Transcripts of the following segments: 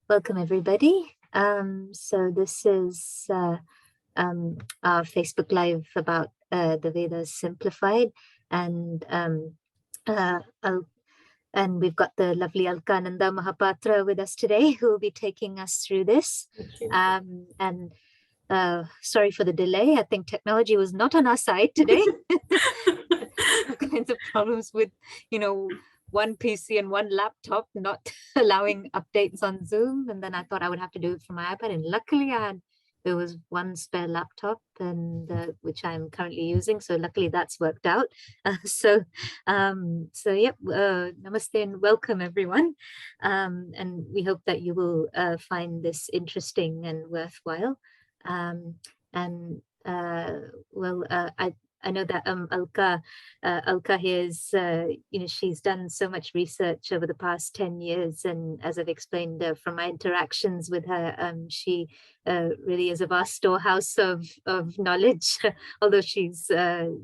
Welcome, everybody. So this is our Facebook Live about the Vedas Simplified, and and we've got the lovely Alkananda Mohapatra with us today, who will be taking us through this. And sorry for the delay. I think technology was not on our side today. All kinds of problems with, one PC and one laptop not allowing updates on Zoom. And then I thought I would have to do it from my iPad. And luckily there was one spare laptop, and which I'm currently using. So luckily that's worked out. Namaste and welcome, everyone. And we hope that you will find this interesting and worthwhile. I know that Alka here is, she's done so much research over the past 10 years. And as I've explained from my interactions with her, she really is a vast storehouse of knowledge, although she's so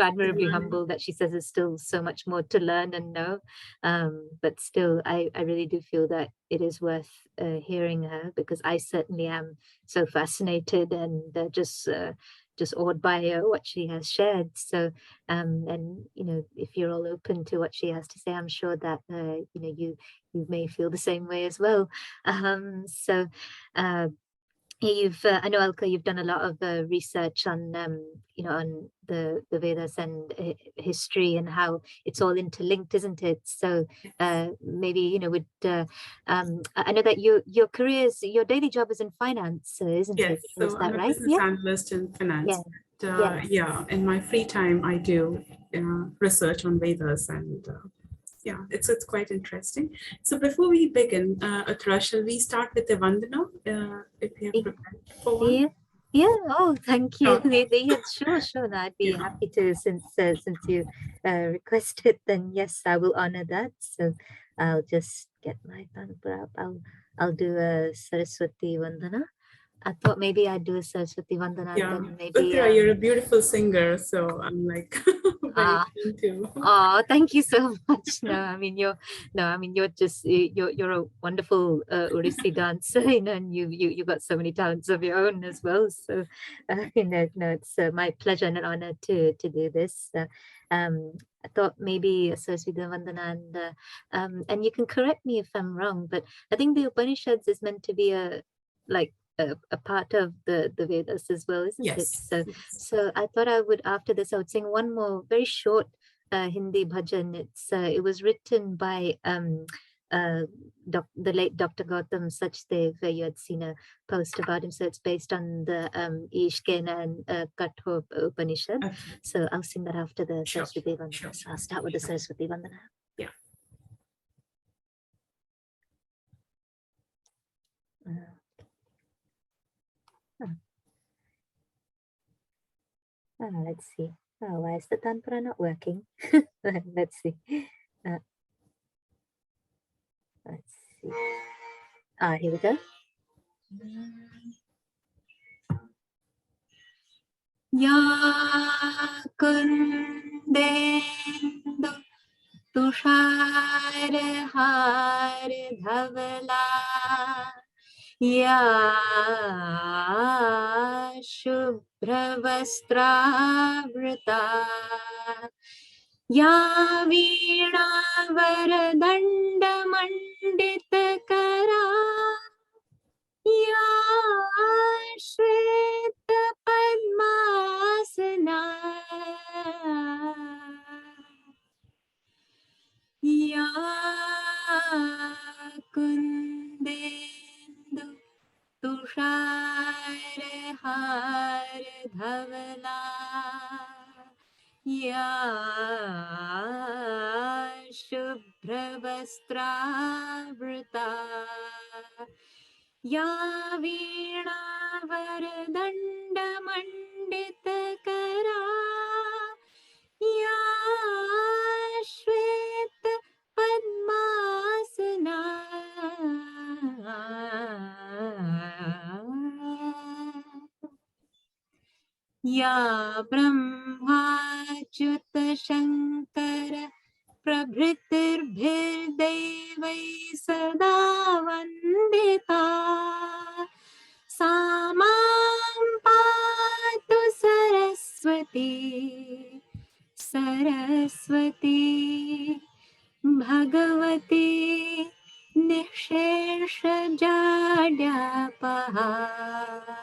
admirably humble that she says there's still so much more to learn and know. But still, I really do feel that it is worth hearing her, because I certainly am so fascinated and just awed by what she has shared. So and if you're all open to what she has to say, I'm sure that you may feel the same way as well. I know, Alka, you've done a lot of research on on the Vedas and history and how it's all interlinked, isn't it? So maybe I know that your daily job is in finance, isn't it? Yes, so I'm a business analyst in finance. Yeah, in my free time I do research on Vedas, and it's quite interesting. So before we begin, Athra, shall we start with the Vandana, if you have prepared for one? Yeah. Oh, thank you. Sure. I'd be happy to, since you requested. Then yes, I will honor that. So I'll just get my tantra up. I'll do a Saraswati Vandana. I thought maybe I'd do a Saraswati Vandana. Yeah, and then maybe you're a beautiful singer, so I'm like very keen to. Oh, thank you so much. You're just you're a wonderful Odissi dancer, and you got so many talents of your own as well. So it's my pleasure and an honor to do this. I thought maybe Saraswati Vandana, and you can correct me if I'm wrong, but I think the Upanishads is meant to be a part of the Vedas as well, isn't it? So I thought after this I would sing one more very short Hindi bhajan. It was written by the late Dr. Gautam Sachdev, where you had seen a post about him. So it's based on the Ishkena and Katho Upanishad. Okay. So I'll sing that after the Saraswati Vandana. So I'll start with the Saraswati Vandana. Yeah. Let's see. Oh, why is the tantra not working? Let's see. Let's see. Here we go. Ya kundendu tushar har dhavala, ya shubhravasत्राvrita, ya veena varadanda manditakara, ya shweta padmasana, ya kundendu Tushar हार धवला, या शुभ्रवस्त्रावृता, या वीणा वरदण्ड मण्डितकरा, या श्वेत पद्मासना, या ब्रह्माच्युत शंकर प्रभृतिर्भिर्देवैः सदा वन्दिता, शेष जाड्या पहाड़.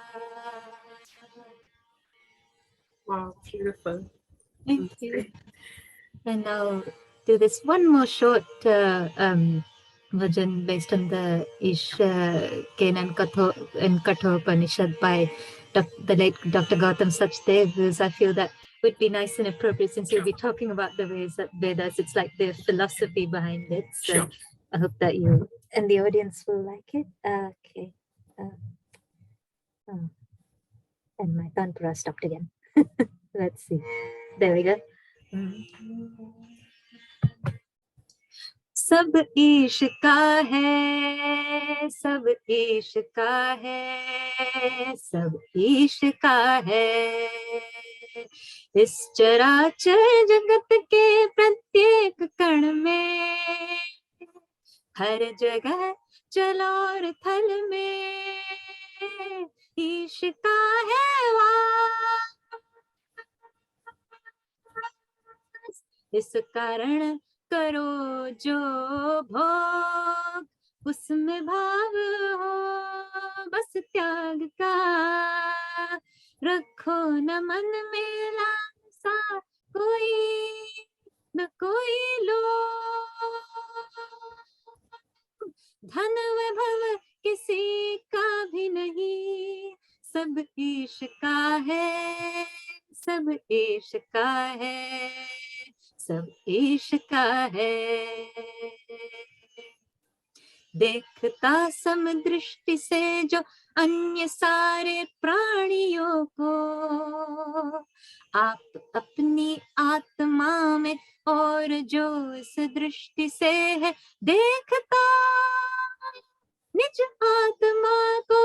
Wow, beautiful. Thank That's you. great. And I'll do this one more short version based on the Ken and Kathopanishad by the late Dr. Gautam Sachdev, because I feel that would be nice and appropriate since you'll be talking about the Vedas. It's like the philosophy behind it. So Sure. I hope that you and the audience will like it. Okay. And my tantra stopped again. Let's see. There we go. सब ईश का है, सब ईश का है, सब ईश का है. इस चराचर जगत के प्रत्येक कण में, हर जगह जल और थल में, ईश का है वास. इस कारण करो जो भोग, उसमें भाव हो बस त्याग का. रखो न मन में लालसा कोई, न कोई लोभ. धन वैभव किसी का भी नहीं, सब ईश का है, सब ईश का है, सब ईश का है. देखता समदृष्टि से जो अन्य सारे प्राणियों को, आप अपनी आत्मा में और जो इस दृष्टि से है देखता निज आत्मा को.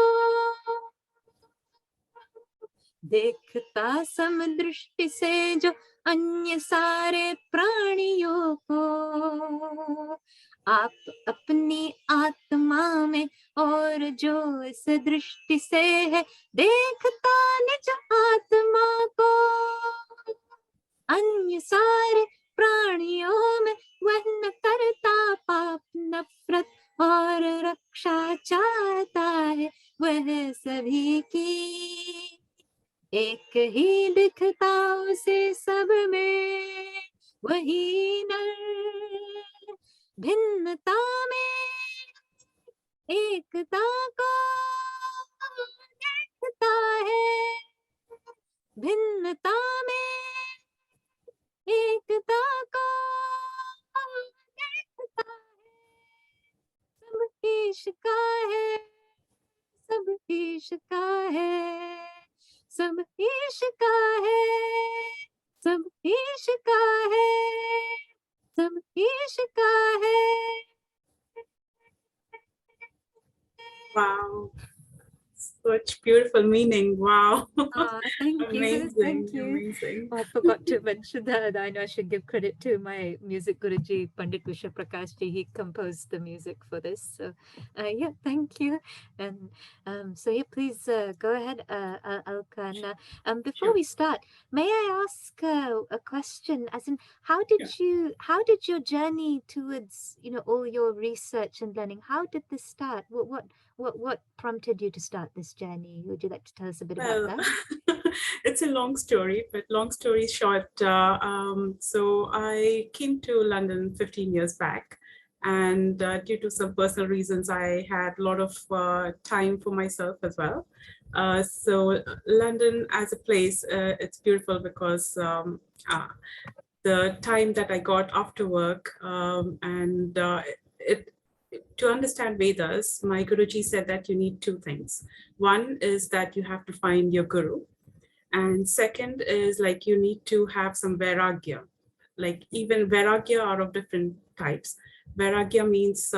देखता समदृष्टि से जो अन्य सारे प्राणियों को, आप अपनी आत्मा में और जो इस दृष्टि से है देखता निज आत्मा को. अन्य सारे प्राणियों में वह न करता पाप नफरत और रक्षा चाहता है वह सभी की. एक ही दिखता उसे सब में, वही नर भिन्नता में एकता को देखता है. भिन्नता में एकता को देखता है. सब ईश का है, सब ईश का है, सब ईश का है, सब ईश का है, सब ईश का है. Wow, such beautiful meaning. Wow. Thank you. Amazing, Thank you. amazing. I forgot to mention that. I know I should give credit to my music Guruji, Pandit Vishwa Prakash ji. He composed the music for this. So, yeah, thank you. And so, yeah, please go ahead, Alkan. Before we start, may I ask a question? As in, how did your journey towards all your research and learning? How did this start? What prompted you to start this journey? Would you like to tell us a bit about that? It's a long story, but long story short, so I came to London 15 years back, and due to some personal reasons, I had a lot of time for myself as well. So London as a place, it's beautiful because the time that I got after work and to understand Vedas, my Guruji said that you need two things. One is that you have to find your guru. And second is like you need to have some vairagya. Like even vairagya are of different types. Vairagya means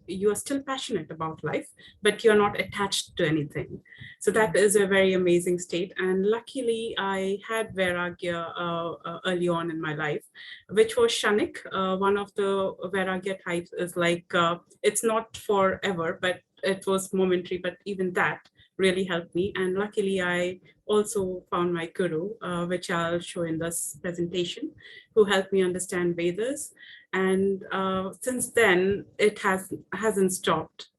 you are still passionate about life, but you're not attached to anything. So that is a very amazing state. And luckily, I had vairagya early on in my life, which was shanik. One of the vairagya types is like, it's not forever, but it was momentary, but even that really helped me. And luckily, I also found my guru, which I'll show in this presentation, who helped me understand Vedas. And since then, it hasn't stopped.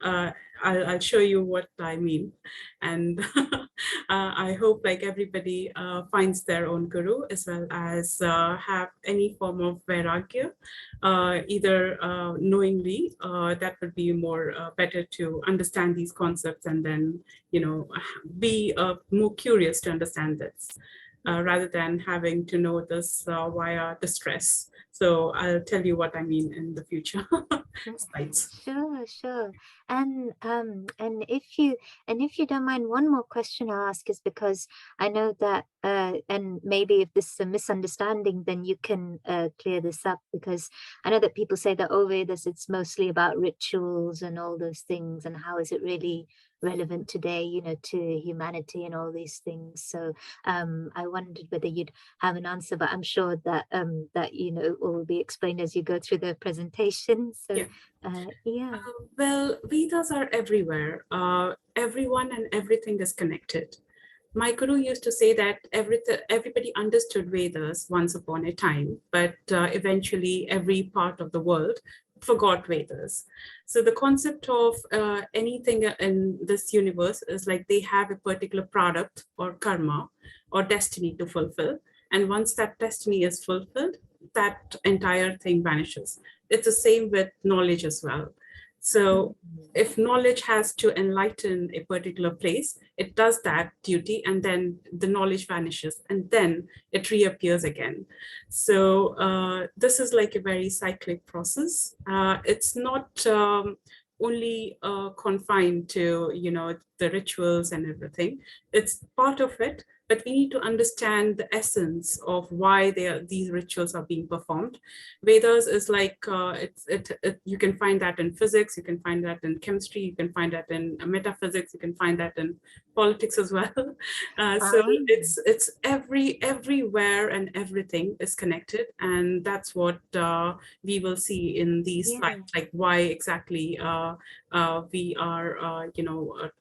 I'll show you what I mean. And I hope like everybody finds their own guru, as well as have any form of vairagya, either knowingly, that would be more better to understand these concepts, and then, be more curious to understand this. Rather than having to know this via distress. So I'll tell you what I mean in the future slides. Sure. And if you don't mind, one more question I'll ask is because I know that and maybe if this is a misunderstanding, then you can clear this up, because I know that people say that Vedas, it's mostly about rituals and all those things, and how is it really relevant today, to humanity and all these things. So I wondered whether you'd have an answer, but I'm sure that that will be explained as you go through the presentation. So yeah. Well, Vedas are everywhere. Everyone and everything is connected. My guru used to say that everybody understood Vedas once upon a time, but eventually every part of the world forgot Vedas. So the concept of anything in this universe is like they have a particular product or karma or destiny to fulfill. And once that destiny is fulfilled, that entire thing vanishes. It's the same with knowledge as well. So if knowledge has to enlighten a particular place, it does that duty, and then the knowledge vanishes, and then it reappears again. So this is like a very cyclic process. It's not only confined to, the rituals and everything. It's part of it, but we need to understand the essence of why these rituals are being performed. Vedas is like, you can find that in physics, you can find that in chemistry, you can find that in metaphysics, you can find that in politics as well. So it's everywhere, and everything is connected, and that's what we will see in these slides, like why exactly we are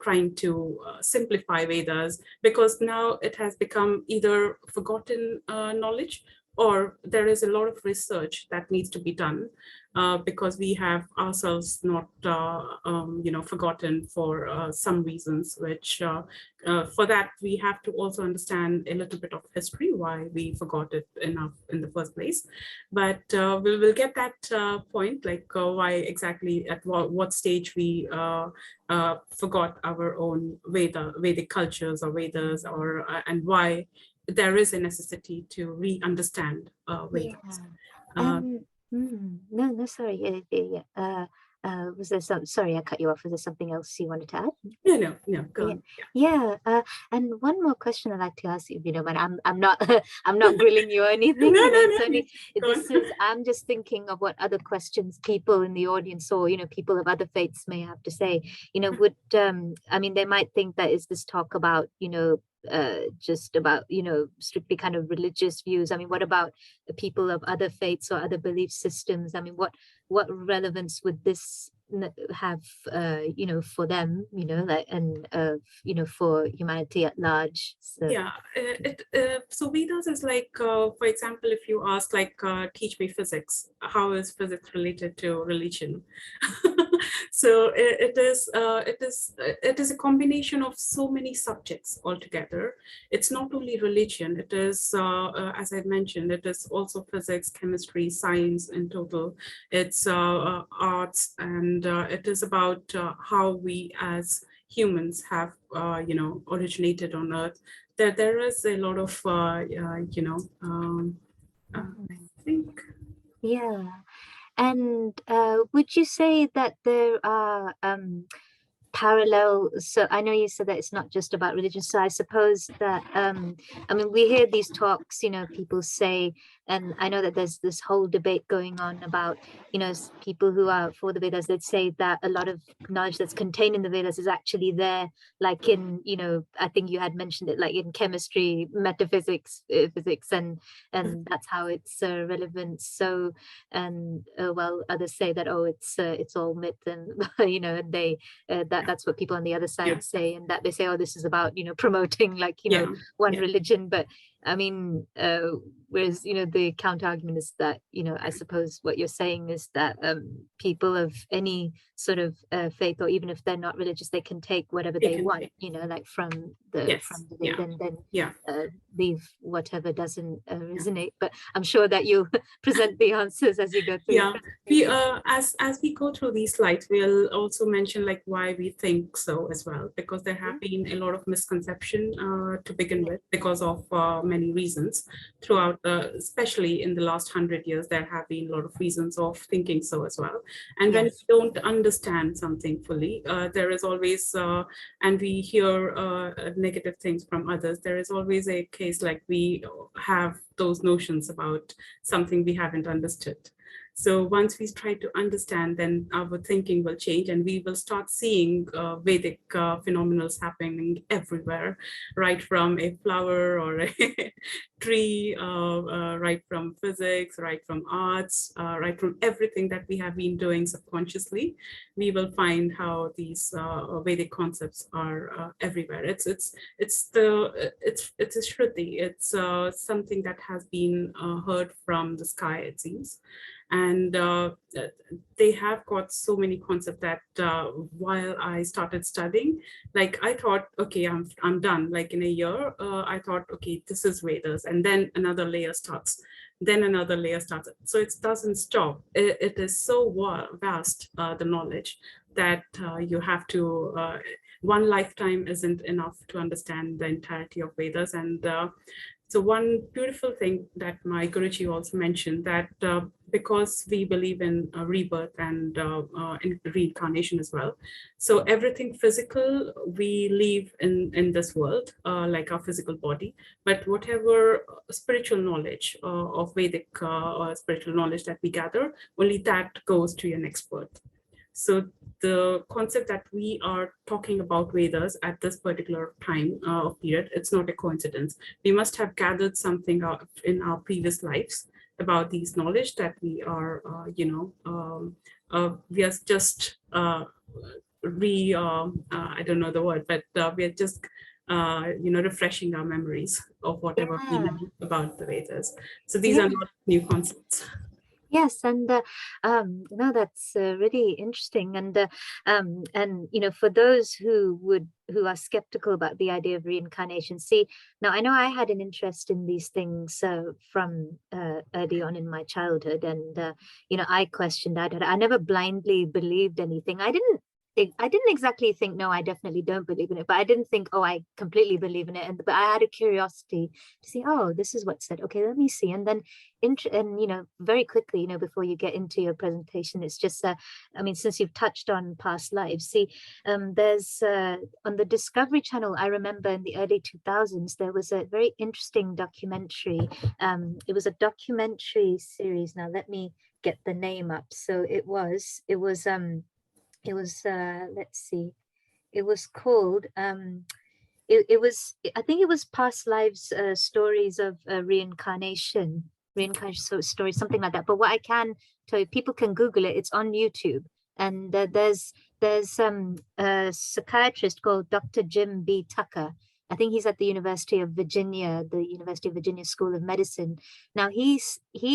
trying to simplify Vedas, because now it has become either forgotten knowledge, or there is a lot of research that needs to be done because we have ourselves not, forgotten for some reasons, which for that we have to also understand a little bit of history, why we forgot it enough in the first place. But we'll get that point, like why exactly, at what stage we forgot our own Vedic cultures or Vedas, or and why there is a necessity to re-understand Vedas. No, sorry. Was there sorry, I cut you off. Was there something else you wanted to add? No, go on. Yeah. And one more question I'd like to ask you, if you don't mind. I'm not I'm not grilling you or anything. I'm just thinking of what other questions people in the audience, or people of other faiths may have to say. Would I mean, they might think that is this talk about just about strictly kind of religious views. I mean, what about the people of other faiths or other belief systems? I mean, what relevance would this have for them, and for humanity at large? So so Vedas is like, for example, if you ask like, teach me physics, how is physics related to religion? So it is a combination of so many subjects altogether. It's not only religion, it is, as I mentioned, it is also physics, chemistry, science in total. It's arts, and it is about how we as humans have originated on Earth. There is a lot of I think. Yeah. And would you say that there are parallel, so I know you said that it's not just about religion, so I suppose that I mean, we hear these talks, people say, and I know that there's this whole debate going on about people who are for the Vedas that say that a lot of knowledge that's contained in the Vedas is actually there, like in I think you had mentioned it, like in chemistry, metaphysics, physics, and that's how it's relevant. So and well, others say that it's all myth, and and they that's what people on the other side say, and that they say, oh, this is about promoting, like one religion. But I mean, whereas, the counter argument is that, I suppose what you're saying is that people of any sort of faith, or even if they're not religious, they can take whatever they want, like from the Veda, and then leave whatever doesn't resonate. But I'm sure that you'll present the answers as you go through. Yeah, we as we go through these slides, we'll also mention like why we think so as well, because there have been a lot of misconception to begin with, because of many reasons throughout, especially in the last 100 years, there have been a lot of reasons of thinking so as well. And when we don't understand something fully, there is always, and we hear negative things from others, there is always a case like we have those notions about something we haven't understood. So once we try to understand, then our thinking will change, and we will start seeing Vedic phenomena happening everywhere, right from a flower or a tree, right from physics, right from arts, right from everything that we have been doing subconsciously. We will find how these Vedic concepts are everywhere. It's a Shruti. It's something that has been heard from the sky, it seems. And they have got so many concepts that while I started studying, like I thought, okay, I'm done. Like in a year, I thought, okay, this is Vedas, and then another layer starts. Then another layer starts. So it doesn't stop. It is so vast, the knowledge, that you have to, one lifetime isn't enough to understand the entirety of Vedas. And so one beautiful thing that my Guruji also mentioned, that because we believe in rebirth and in reincarnation as well, so everything physical we leave in this world, like our physical body, but whatever spiritual knowledge of Vedic or spiritual knowledge that we gather, only that goes to your next birth. So the concept that we are talking about Vedas at this particular time of period, it's not a coincidence. We must have gathered something in our previous lives about these knowledge that we are, we are just I don't know the word, but we are just, refreshing our memories of whatever we know about the Vedas. So these are not new concepts. Yes, and that's really interesting. And for those who are skeptical about the idea of reincarnation, see, now I know I had an interest in these things from early on in my childhood, and I questioned. I never blindly believed anything. I didn't exactly think, no, I definitely don't believe in it, but I didn't think, oh, I completely believe in it. But I had a curiosity to see, oh, this is what's said. Okay, let me see. And then, very quickly, before you get into your presentation, it's just, since you've touched on past lives, see, there's on the Discovery Channel, I remember in the early 2000s, there was a very interesting documentary. It was a documentary series. Now, let me get the name up. So it was let's see, it was called I think it was past lives, stories of reincarnation stories, something like that. But what I can tell you, people can Google it. It's on YouTube, and there's a psychiatrist called Dr. Jim B. Tucker. I think he's at the University of Virginia School of Medicine. Now he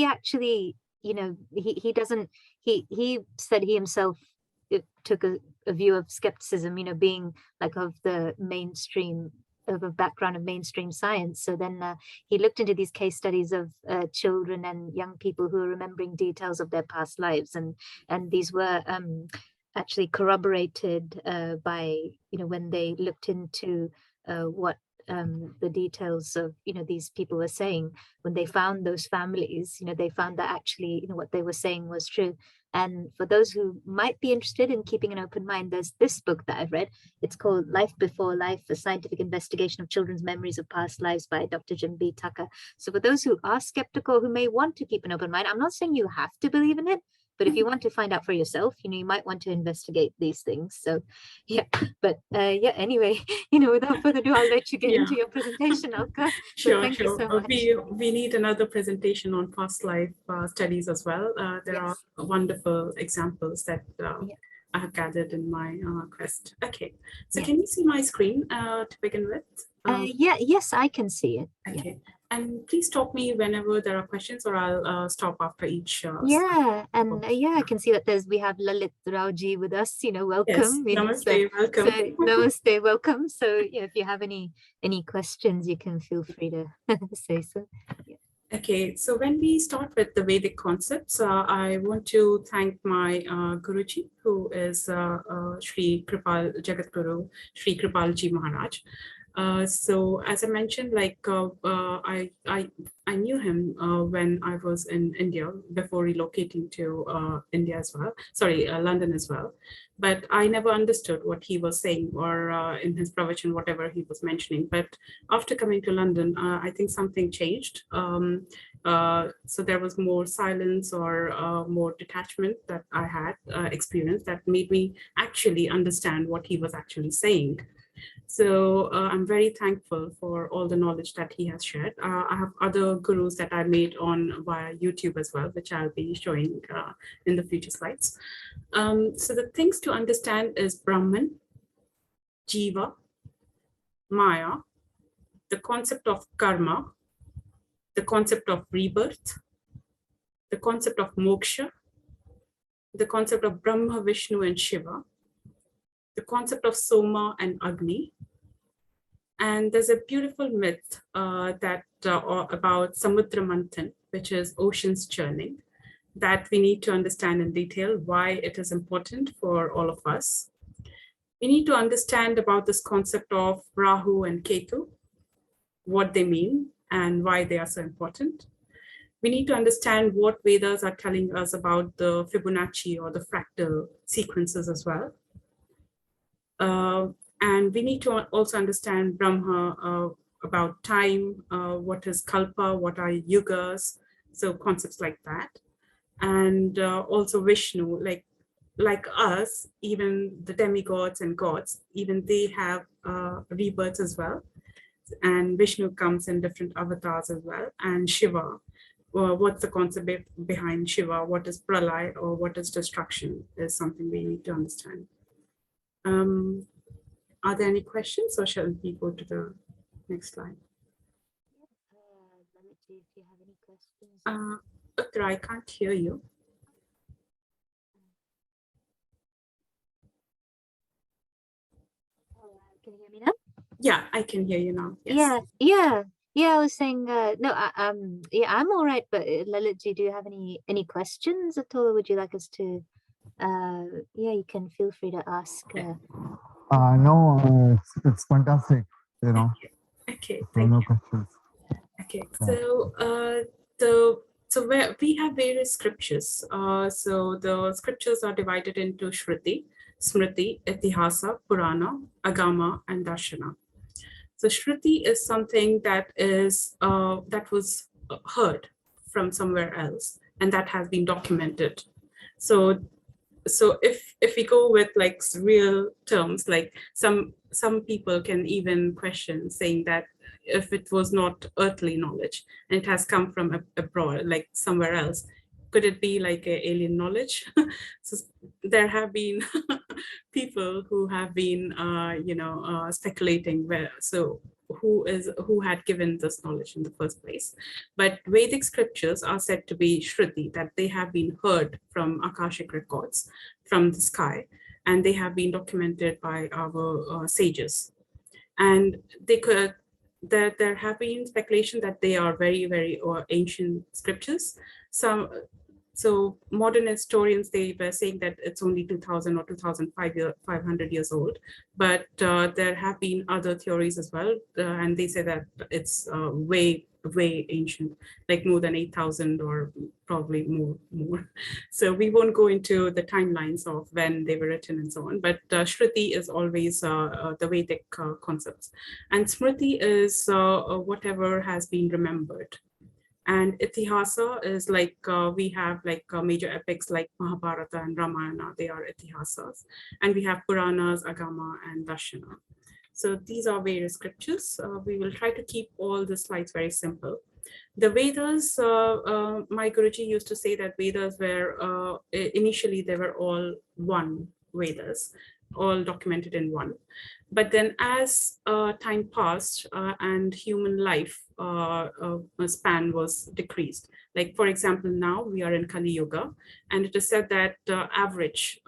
actually, he doesn't, he said he himself, it took a view of skepticism, being like of the mainstream, of a background of mainstream science. So then he looked into these case studies of children and young people who are remembering details of their past lives, and these were actually corroborated by, when they looked into what the details of these people were saying. When they found those families, they found that actually what they were saying was true. And for those who might be interested in keeping an open mind, there's this book that I've read. It's called Life Before Life, a scientific investigation of children's memories of past lives by Dr. Jim B. Tucker. So for those who are skeptical, who may want to keep an open mind, I'm not saying you have to believe in it, but if you want to find out for yourself, you might want to investigate these things. So, yeah. But anyway, without further ado, I'll let you get into your presentation, Alka. Sure. You so much. We need another presentation on past life studies as well. There are wonderful examples that I have gathered in my quest. Okay. So can you see my screen to begin with? Yes, I can see it. Okay. And please stop me whenever there are questions, or I'll stop after each Yeah, and I can see that we have Lalit Rauji with us, welcome. Yes, namaste, welcome. So, namaste, welcome. So yeah, if you have any questions, you can feel free to say so. Yeah. Okay, so when we start with the Vedic concepts, I want to thank my Guruji, who is Sri Kripal Jagat Guru, Sri Kripalji Maharaj. So as I mentioned, I knew him when I was in India before relocating to India as well. Sorry, London as well. But I never understood what he was saying or in his pravachan, whatever he was mentioning. But after coming to London, I think something changed. So there was more silence or more detachment that I had experienced that made me actually understand what he was actually saying. So I'm very thankful for all the knowledge that he has shared. I have other gurus that I made on via YouTube as well, which I'll be showing in the future slides. So the things to understand is Brahman, Jiva, Maya, the concept of karma, the concept of rebirth, the concept of moksha, the concept of Brahma, Vishnu, and Shiva, the concept of Soma and Agni. And there's a beautiful myth about Samudra Manthan, which is ocean's churning, that we need to understand in detail why it is important for all of us. We need to understand about this concept of Rahu and Ketu, what they mean and why they are so important. We need to understand what Vedas are telling us about the Fibonacci or the fractal sequences as well. And we need to also understand Brahma about time, what is Kalpa, what are Yugas, so concepts like that. And also Vishnu, like us, even the demigods and gods, even they have rebirths as well. And Vishnu comes in different avatars as well. And Shiva, what's the concept behind Shiva? What is pralay or what is destruction is something we need to understand. Are there any questions, or shall we go to the next slide? If you have any questions. Uttara, I can't hear you. Can you hear me now? Yeah, I can hear you now. Yes. Yeah. I was saying no. I'm all right. But Lalitji, do you have any questions at all? Would you like us to? You can feel free to ask. No, it's fantastic. Okay. No questions. Okay. So where we have various scriptures. So the scriptures are divided into Shruti, Smriti, Itihasa, Purana, Agama, and Darshana. So Shruti is something that was heard from somewhere else, and that has been documented. So if we go with like real terms, like some people can even question saying that if it was not earthly knowledge and it has come from abroad, like somewhere else, could it be like alien knowledge? So there have been people who have been speculating who had given this knowledge in the first place. But Vedic scriptures are said to be Shruti, that they have been heard from Akashic records from the sky, and they have been documented by our sages. And there have been speculation that they are very, very ancient scriptures. So modern historians, they were saying that it's only 2000 or 2500 years old, but there have been other theories as well, and they say that it's way ancient, like more than 8000 or probably more. So we won't go into the timelines of when they were written and so on, but Shruti is always the Vedic concepts, and Smriti is whatever has been remembered. And Itihasa is like we have like major epics like Mahabharata and Ramayana, they are Itihasas. And we have Puranas, Agama, and Darshana. So these are various scriptures. We will try to keep all the slides very simple. The Vedas, my Guruji used to say that Vedas were, initially they were all one Vedas. all documented in one. But then as time passed and human life span was decreased, like for example, now we are in Kali Yuga, and it is said that the average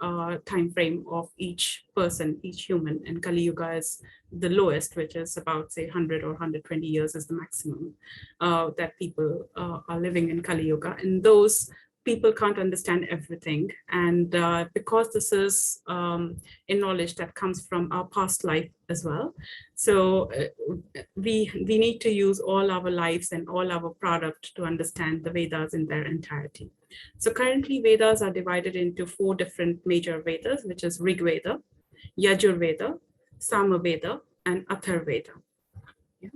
time frame of each person, each human in Kali Yuga is the lowest, which is about say 100 or 120 years is the maximum that people are living in Kali Yuga. And those people can't understand everything. And because this is a knowledge that comes from our past life as well. So we need to use all our lives and all our product to understand the Vedas in their entirety. So currently Vedas are divided into 4 different major Vedas, which is Rig Veda, Yajur Veda, Sama Veda, and Athar Veda. Yeah.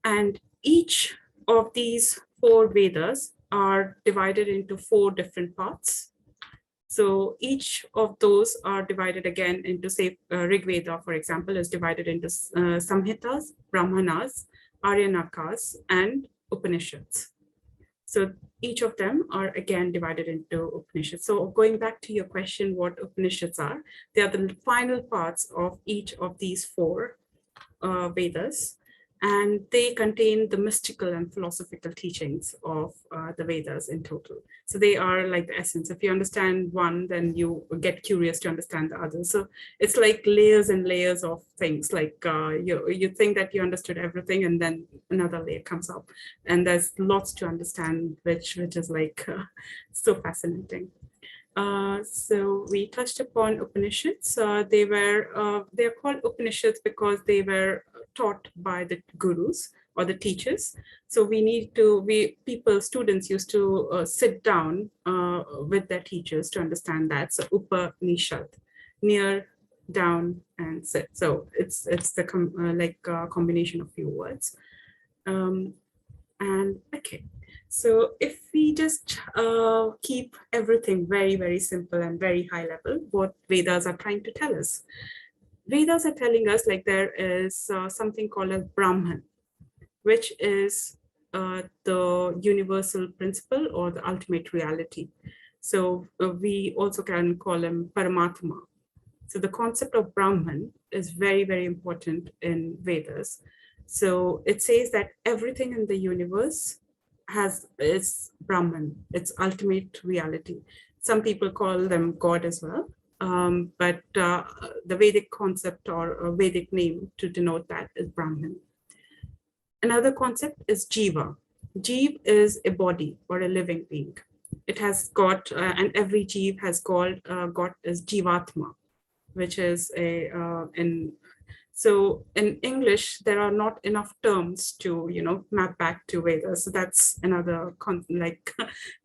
And each of these 4 Vedas are divided into 4 different parts. So each of those are divided again into, say, Rig Veda, for example, is divided into Samhitas, Brahmanas, Aryanakas, and Upanishads. So each of them are again divided into Upanishads. So going back to your question, what Upanishads are, they are the final parts of each of these 4 Vedas. And they contain the mystical and philosophical teachings of the Vedas in total. So they are like the essence. If you understand one, then you get curious to understand the other. So it's like layers and layers of things. Like you think that you understood everything, and then another layer comes up, and there's lots to understand, which is like so fascinating. So we touched upon Upanishads. They're called Upanishads because they were taught by the gurus or the teachers. So students used to sit down with their teachers to understand that. So Upanishad, near, down, and sit. So it's the combination of few words. And okay. So if we just keep everything very, very simple and very high level, what Vedas are trying to tell us. Vedas are telling us like there is something called as Brahman, which is the universal principle or the ultimate reality. So we also can call him Paramatma. So the concept of Brahman is very, very important in Vedas. So it says that everything in the universe is Brahman, it's ultimate reality. Some people call them God as well. But the Vedic concept or a Vedic name to denote that is Brahman. Another concept is Jiva. Jeev is a body or a living being. It has got, and every Jeev has got is Jivatma, which is so in English, there are not enough terms to, map back to Vedas. So that's another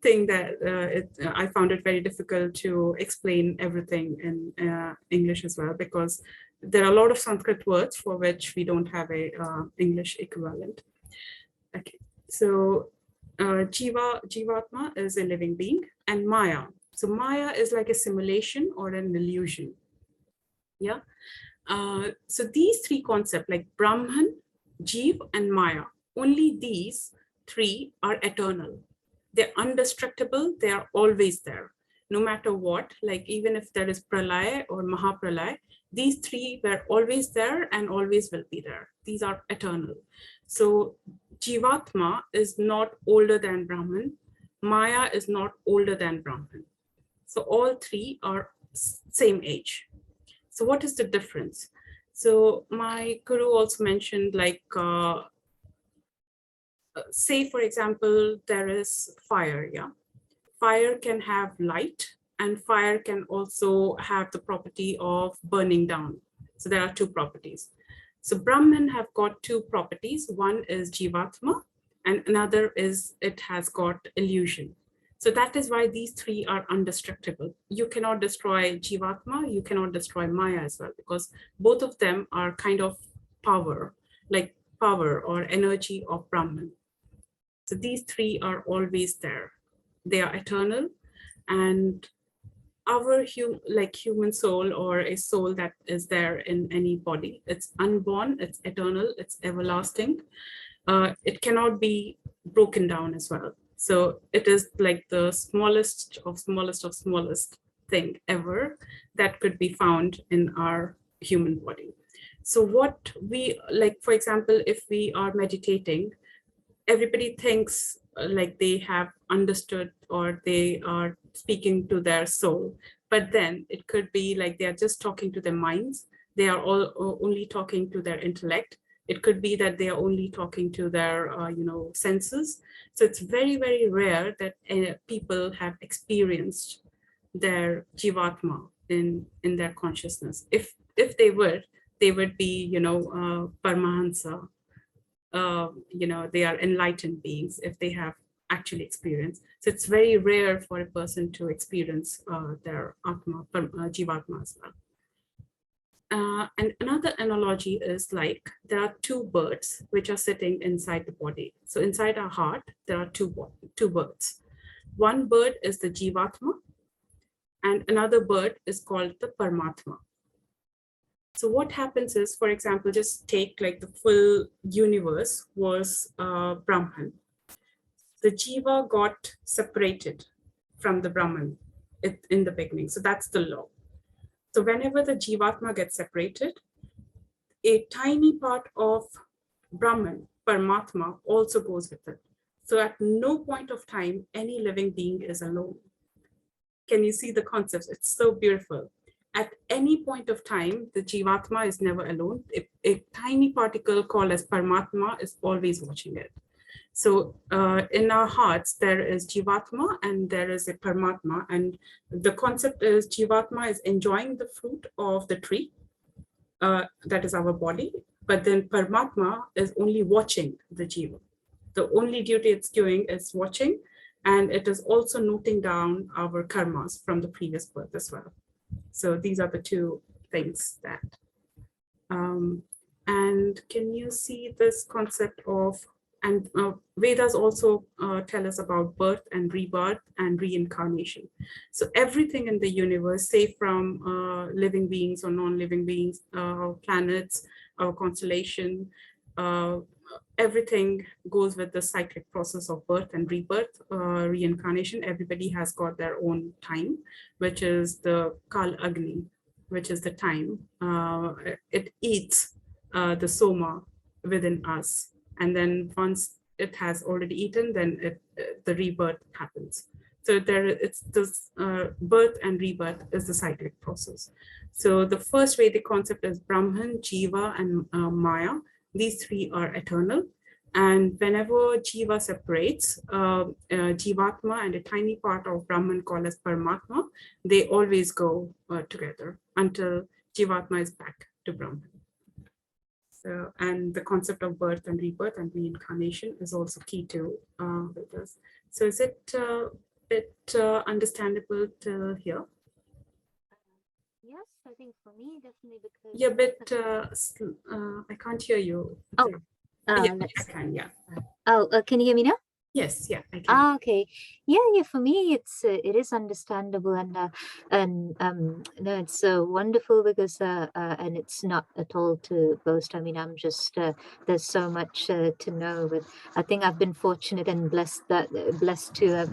thing that I found it very difficult to explain everything in English as well, because there are a lot of Sanskrit words for which we don't have a English equivalent. Okay, so Jivatma is a living being, and Maya. So Maya is like a simulation or an illusion. Yeah. So these 3 concepts like Brahman, Jeev, and Maya, only these 3 are eternal. They're indestructible. They are always there, no matter what. Like even if there is Pralaya or Mahapralaya, these 3 were always there and always will be there. These are eternal. So Jivatma is not older than Brahman. Maya is not older than Brahman. So all 3 are same age. So what is the difference? So my guru also mentioned, like, say, for example, there is fire, yeah? Fire can have light, and fire can also have the property of burning down. So there are 2 properties. So Brahman have got 2 properties. One is Jivatma, and another is it has got illusion. So that is why these 3 are indestructible. You cannot destroy Jivatma, you cannot destroy Maya as well, because both of them are kind of power, like power or energy of Brahman. So these 3 are always there. They are eternal, and our human soul or a soul that is there in any body, it's unborn, it's eternal, it's everlasting. It cannot be broken down as well. So it is like the smallest of smallest of smallest thing ever that could be found in our human body. So what we like, for example, if we are meditating, everybody thinks like they have understood or they are speaking to their soul, but then it could be like they are just talking to their minds. They are all only talking to their intellect. It could be that they are only talking to their senses. So it's very, very rare that people have experienced their jivatma in their consciousness. If they would be paramahansa. They are enlightened beings if they have actually experienced. So it's very rare for a person to experience their atma, jivatma as well. And another analogy is like there are two birds which are sitting inside the body. So inside our heart, there are two birds. One bird is the jivatma, and another bird is called the Paramatma. So what happens is, for example, just take like the full universe was Brahman. The Jiva got separated from the Brahman in the beginning. So that's the law. So whenever the Jivatma gets separated, a tiny part of Brahman, Paramatma, also goes with it. So at no point of time, any living being is alone. Can you see the concepts? It's so beautiful. At any point of time, the Jivatma is never alone. A tiny particle called as Paramatma is always watching it. So in our hearts, there is Jivatma and there is a Paramatma. And the concept is Jivatma is enjoying the fruit of the tree. That is our body. But then Paramatma is only watching the Jiva. The only duty it's doing is watching. And it is also noting down our karmas from the previous birth as well. So these are the two things that. And can you see this concept of, and Vedas also tell us about birth and rebirth and reincarnation. So everything in the universe, say from living beings or non-living beings, planets, our constellation, everything goes with the cyclic process of birth and rebirth, reincarnation. Everybody has got their own time, which is the Kal Agni, which is the time. It eats the soma within us. And then once it has already eaten, then the rebirth happens. So it's this birth and rebirth is the cyclic process. So the first Vedic concept is Brahman, Jiva, and Maya. These three are eternal. And whenever Jiva separates, Jivatma and a tiny part of Brahman called as Paramatma, they always go together until Jivatma is back to Brahman. So, and the concept of birth and rebirth and reincarnation is also key to Vedas. So is it a bit understandable till here? Yes, I think for me, definitely because... Yeah, but I can't hear you. Oh, yeah, I can, yeah. Can you hear me now? Yes, yeah, I can. Okay, yeah. For me, it is understandable, and no, it's wonderful because and it's not at all to boast. I mean, I'm just there's so much to know, but I think I've been fortunate and blessed to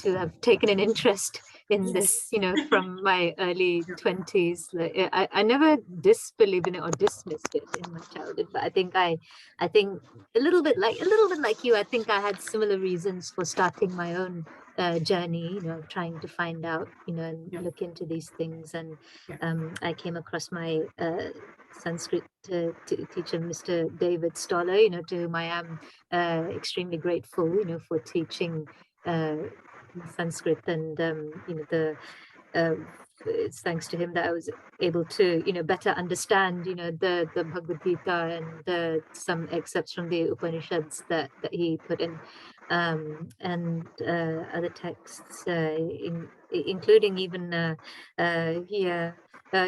have taken an interest in this, from my early 20s. I never disbelieved in it or dismissed it in my childhood, but I think a little bit like you, I think I had similar reasons for starting my own journey, trying to find out, and look into these things. And I came across my Sanskrit teacher, Mr. David Stoller, to whom I am extremely grateful, for teaching Sanskrit. And it's thanks to him that I was able to, better understand, the Bhagavad Gita and some excerpts from the Upanishads that he put in, and other texts, including even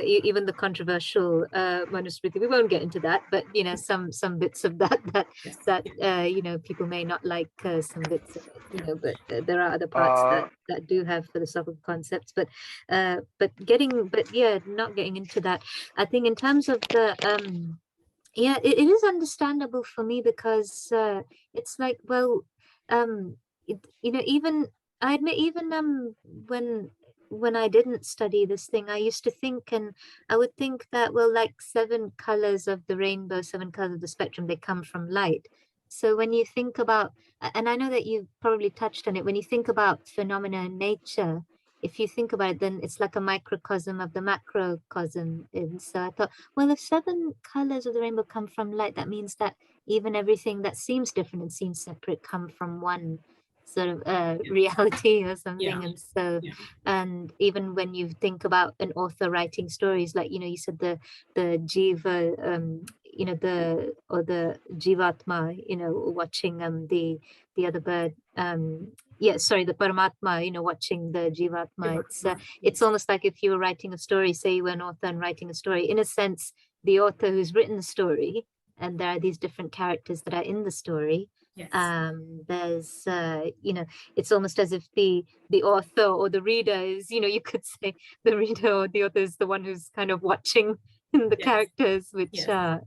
even the controversial Manusmriti. We won't get into that, but some bits of that people may not like some bits of it, but there are other parts that do have philosophical concepts. But not getting into that. I think in terms of the it is understandable for me because it's like, well, even I admit, even when when I didn't study this thing, I used to think, and I would think that, well, like 7 colors of the rainbow, 7 colors of the spectrum, they come from light. So when you think about, and I know that you probably touched on it, when you think about phenomena in nature, if you think about it, then it's like a microcosm of the macrocosm. And so I thought, well, if 7 colors of the rainbow come from light, that means that even everything that seems different and seems separate come from one sort of reality or something. And so, and even when you think about an author writing stories, like, you said the jiva, the jivatma, watching the other bird, the Paramatma, watching the Jivatma. It's almost like if you were writing a story, say you were an author and writing a story, in a sense, the author who's written the story, and there are these different characters that are in the story. Yes. There's, it's almost as if the author or the reader is, you could say the reader or the author is the one who's kind of watching the characters, which, that's so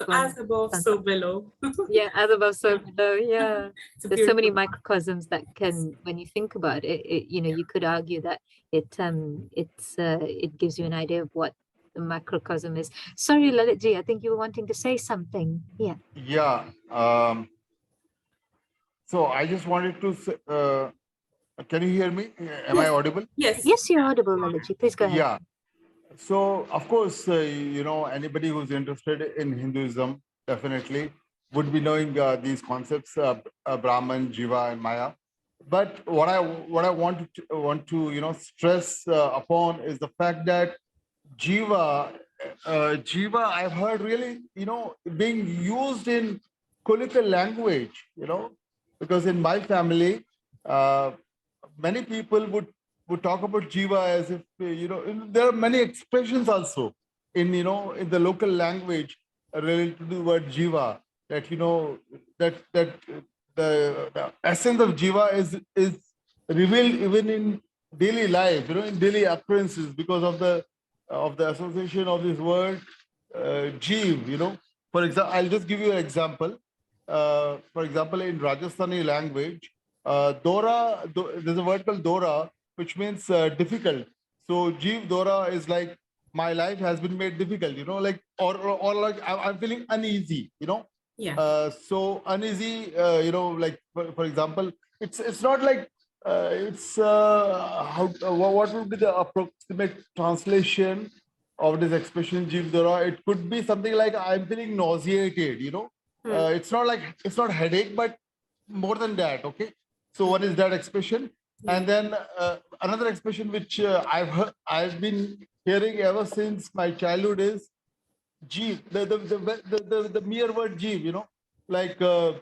as above, so below. As above, so below. There's so many microcosms that can, when you think about it, you could argue that it gives you an idea of what the macrocosm is. Sorry, Lalitji, I think you were wanting to say something. Yeah. So I just wanted to say, can you hear me? Am I audible? Yes, you're audible, Lalitji. Please go ahead. Yeah. So, of course, anybody who's interested in Hinduism definitely would be knowing these concepts, Brahman, Jiva, and Maya. But what I want to stress upon is the fact that Jiva, I've heard really being used in colloquial language. Because in my family, many people would talk about Jiva as if there are many expressions also in in the local language related to the word Jiva, that that the essence of Jiva is revealed even in daily life, in daily occurrences, because of the association of this word Jeev. For example, I'll just give you an example. For example, in Rajasthani language, there's a word called Dora, which means difficult. So Jeev Dora is like, my life has been made difficult, like, or like I'm feeling uneasy, so uneasy, like for example, it's not like what would be the approximate translation of this expression Jeev Dora? It could be something like, I'm feeling nauseated, it's not headache, but more than that. Okay, so what is that expression? And then another expression which I've been hearing ever since my childhood is Jeev. The mere word Jeev, like Jeev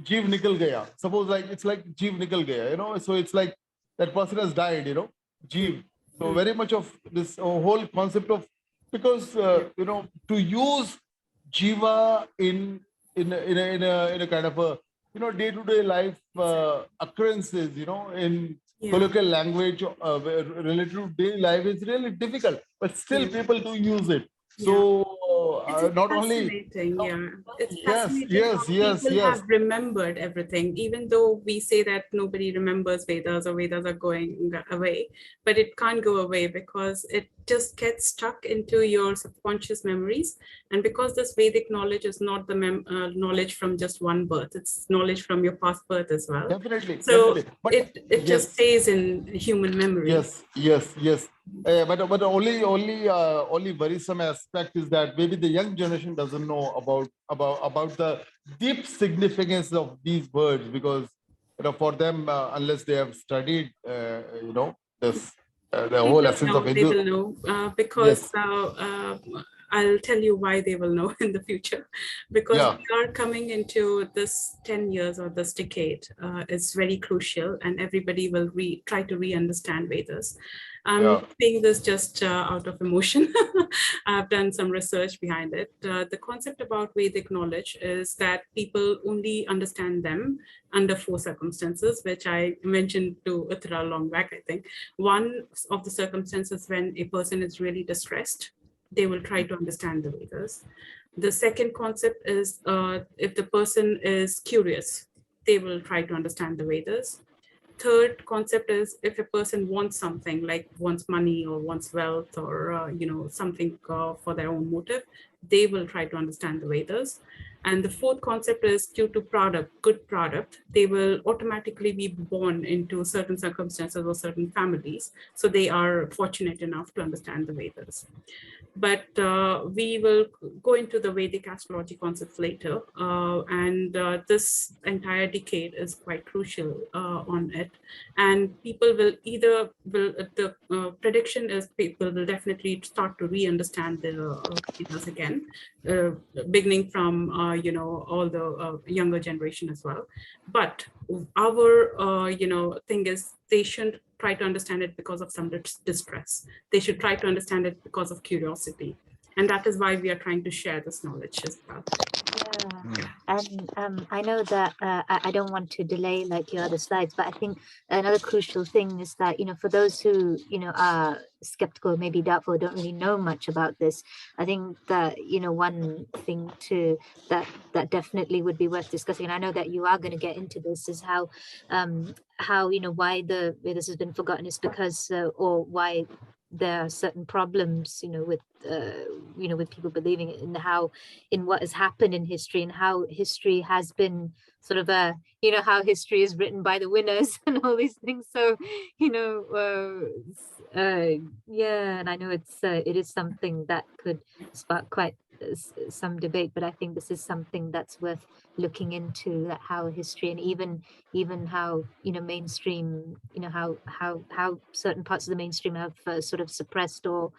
nikal gaya. Suppose like it's like Jeev nikal gaya, so it's like that person has died, Jeev. So very much of this whole concept of, because to use Jiva in a kind of a day-to-day life occurrences, in colloquial language related to daily life is really difficult, but still people do use it. So not only it's fascinating how people have remembered everything, even though we say that nobody remembers Vedas or Vedas are going away, but it can't go away because it just gets stuck into your subconscious memories. And because this Vedic knowledge is not the knowledge from just one birth, it's knowledge from your past birth as well. Definitely. So definitely. But it just stays in human memory. Yes. But only worrisome aspect is that maybe the young generation doesn't know about the deep significance of these words, because for them, unless they have studied this the whole essence of Hindu. They will know because I'll tell you why they will know in the future, because we are coming into this 10 years or this decade. It's very crucial, and everybody will try to re-understand Vedas. I'm saying this just out of emotion. I've done some research behind it. The concept about Vedic knowledge is that people only understand them under 4 circumstances, which I mentioned to Uttara long back, I think. One of the circumstances when a person is really distressed, they will try to understand the Vedas. The second concept is if the person is curious, they will try to understand the Vedas. third concept is if a person wants something, like wants money or wants wealth or something for their own motive, they will try to understand the Vedas. And the fourth concept is due to good product, they will automatically be born into certain circumstances or certain families. So they are fortunate enough to understand the Vedas. But we will go into the Vedic astrology concepts later. And this entire decade is quite crucial on it. And people will the prediction is people will definitely start to re-understand the Vedas again, beginning from, all the younger generation as well. But our, thing is they shouldn't try to understand it because of some distress. They should try to understand it because of curiosity. And that is why we are trying to share this knowledge as well. Yeah. And I know that I don't want to delay like your other slides, but I think another crucial thing is that, for those who, are skeptical, maybe doubtful, don't really know much about this, I think that, one thing that definitely would be worth discussing, and I know that you are going to get into this, is how why this has been forgotten is because, or why there are certain problems, with people believing it, and in what has happened in history, and how history has been sort of how history is written by the winners and all these things. So, yeah, and I know it is something that could spark quite some debate, but I think this is something that's worth looking into, that how history, and even how mainstream, how certain parts of the mainstream have sort of suppressed or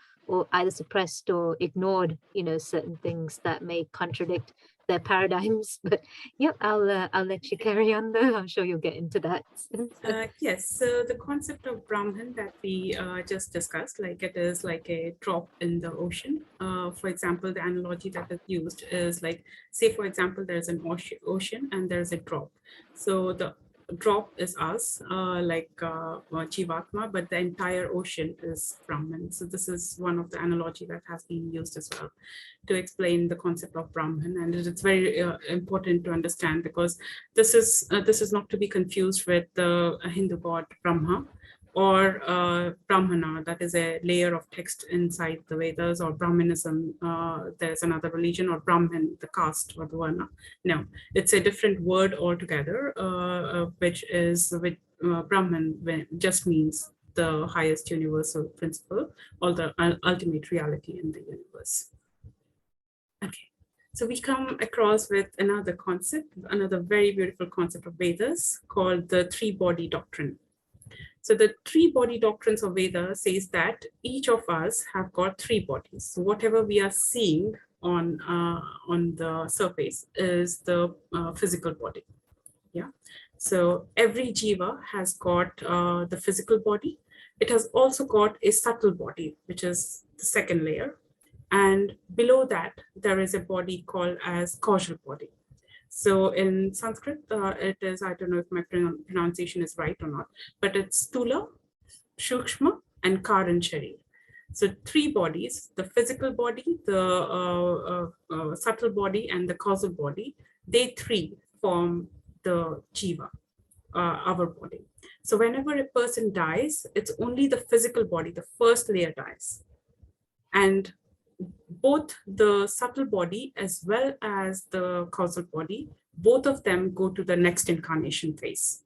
either suppressed or ignored certain things that may contradict their paradigms. But yep, I'll let you carry on though. I'm sure you'll get into that. Yes, so the concept of Brahman that we just discussed, like it is like a drop in the ocean. For example, the analogy that is used is like, say for example, there's an ocean and there's a drop. So the drop is us, like Jivatma, but the entire ocean is Brahman. So this is one of the analogy that has been used as well to explain the concept of Brahman, and it's very important to understand, because this is not to be confused with the Hindu god Brahma or Brahmana, that is a layer of text inside the Vedas, or Brahmanism, there's another religion, or Brahman, the caste or the Varna. No, it's a different word altogether, which Brahman just means the highest universal principle, or the ultimate reality in the universe. Okay, so we come across with another concept, another very beautiful concept of Vedas called the three-body doctrine. So the three-body doctrines of Veda says that each of us have got three bodies. So whatever we are seeing on the surface is the physical body. Yeah. So every jiva has got the physical body. It has also got a subtle body, which is the second layer. And below that, there is a body called as causal body. So in Sanskrit, it is, I don't know if my pronunciation is right or not, but it's Stula, Shukshma, and Karan Sharir. So three bodies, the physical body, the subtle body, and the causal body, they three form the jiva, our body. So whenever a person dies, it's only the physical body, the first layer dies. And both the subtle body as well as the causal body, both of them go to the next incarnation phase.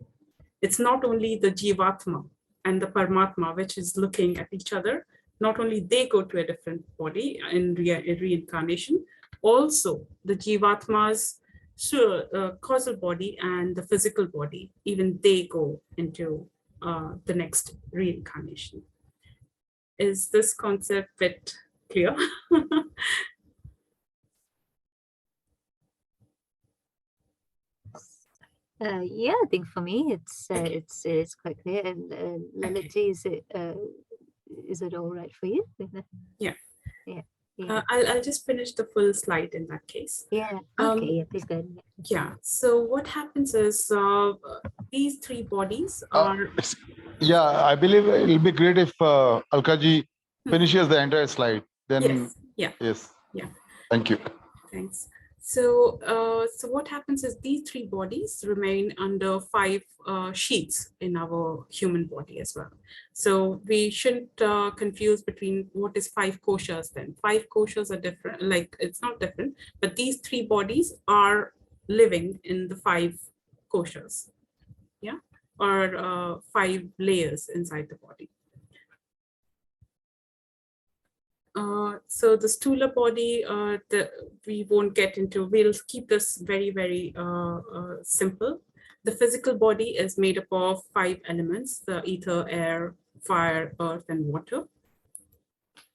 It's not only the Jivatma and the Paramatma which is looking at each other, not only they go to a different body in reincarnation, also the Jivatma's causal body and the physical body, even they go into the next reincarnation. Is this concept bit clear? Yeah, I think for me it's quite clear. And Lalita, is it all right for you? Yeah. Yeah. I'll just finish the full slide in that case. Yeah. Okay. Yeah. Please go ahead. Yeah. So what happens is these three bodies are. Yeah, I believe it'll be great if Alkaji finishes the entire slide. Then yes. Yeah. Yes. Yeah. Thank you. Thanks. So, so what happens is these three bodies remain under five sheets in our human body as well. So we shouldn't confuse between what is five koshas then. Five koshas are different, like it's not different, but these three bodies are living in the five koshas, yeah, or five layers inside the body. So the stula body, we won't get into, we'll keep this very, very simple. The physical body is made up of five elements: the ether, air, fire, earth, and water.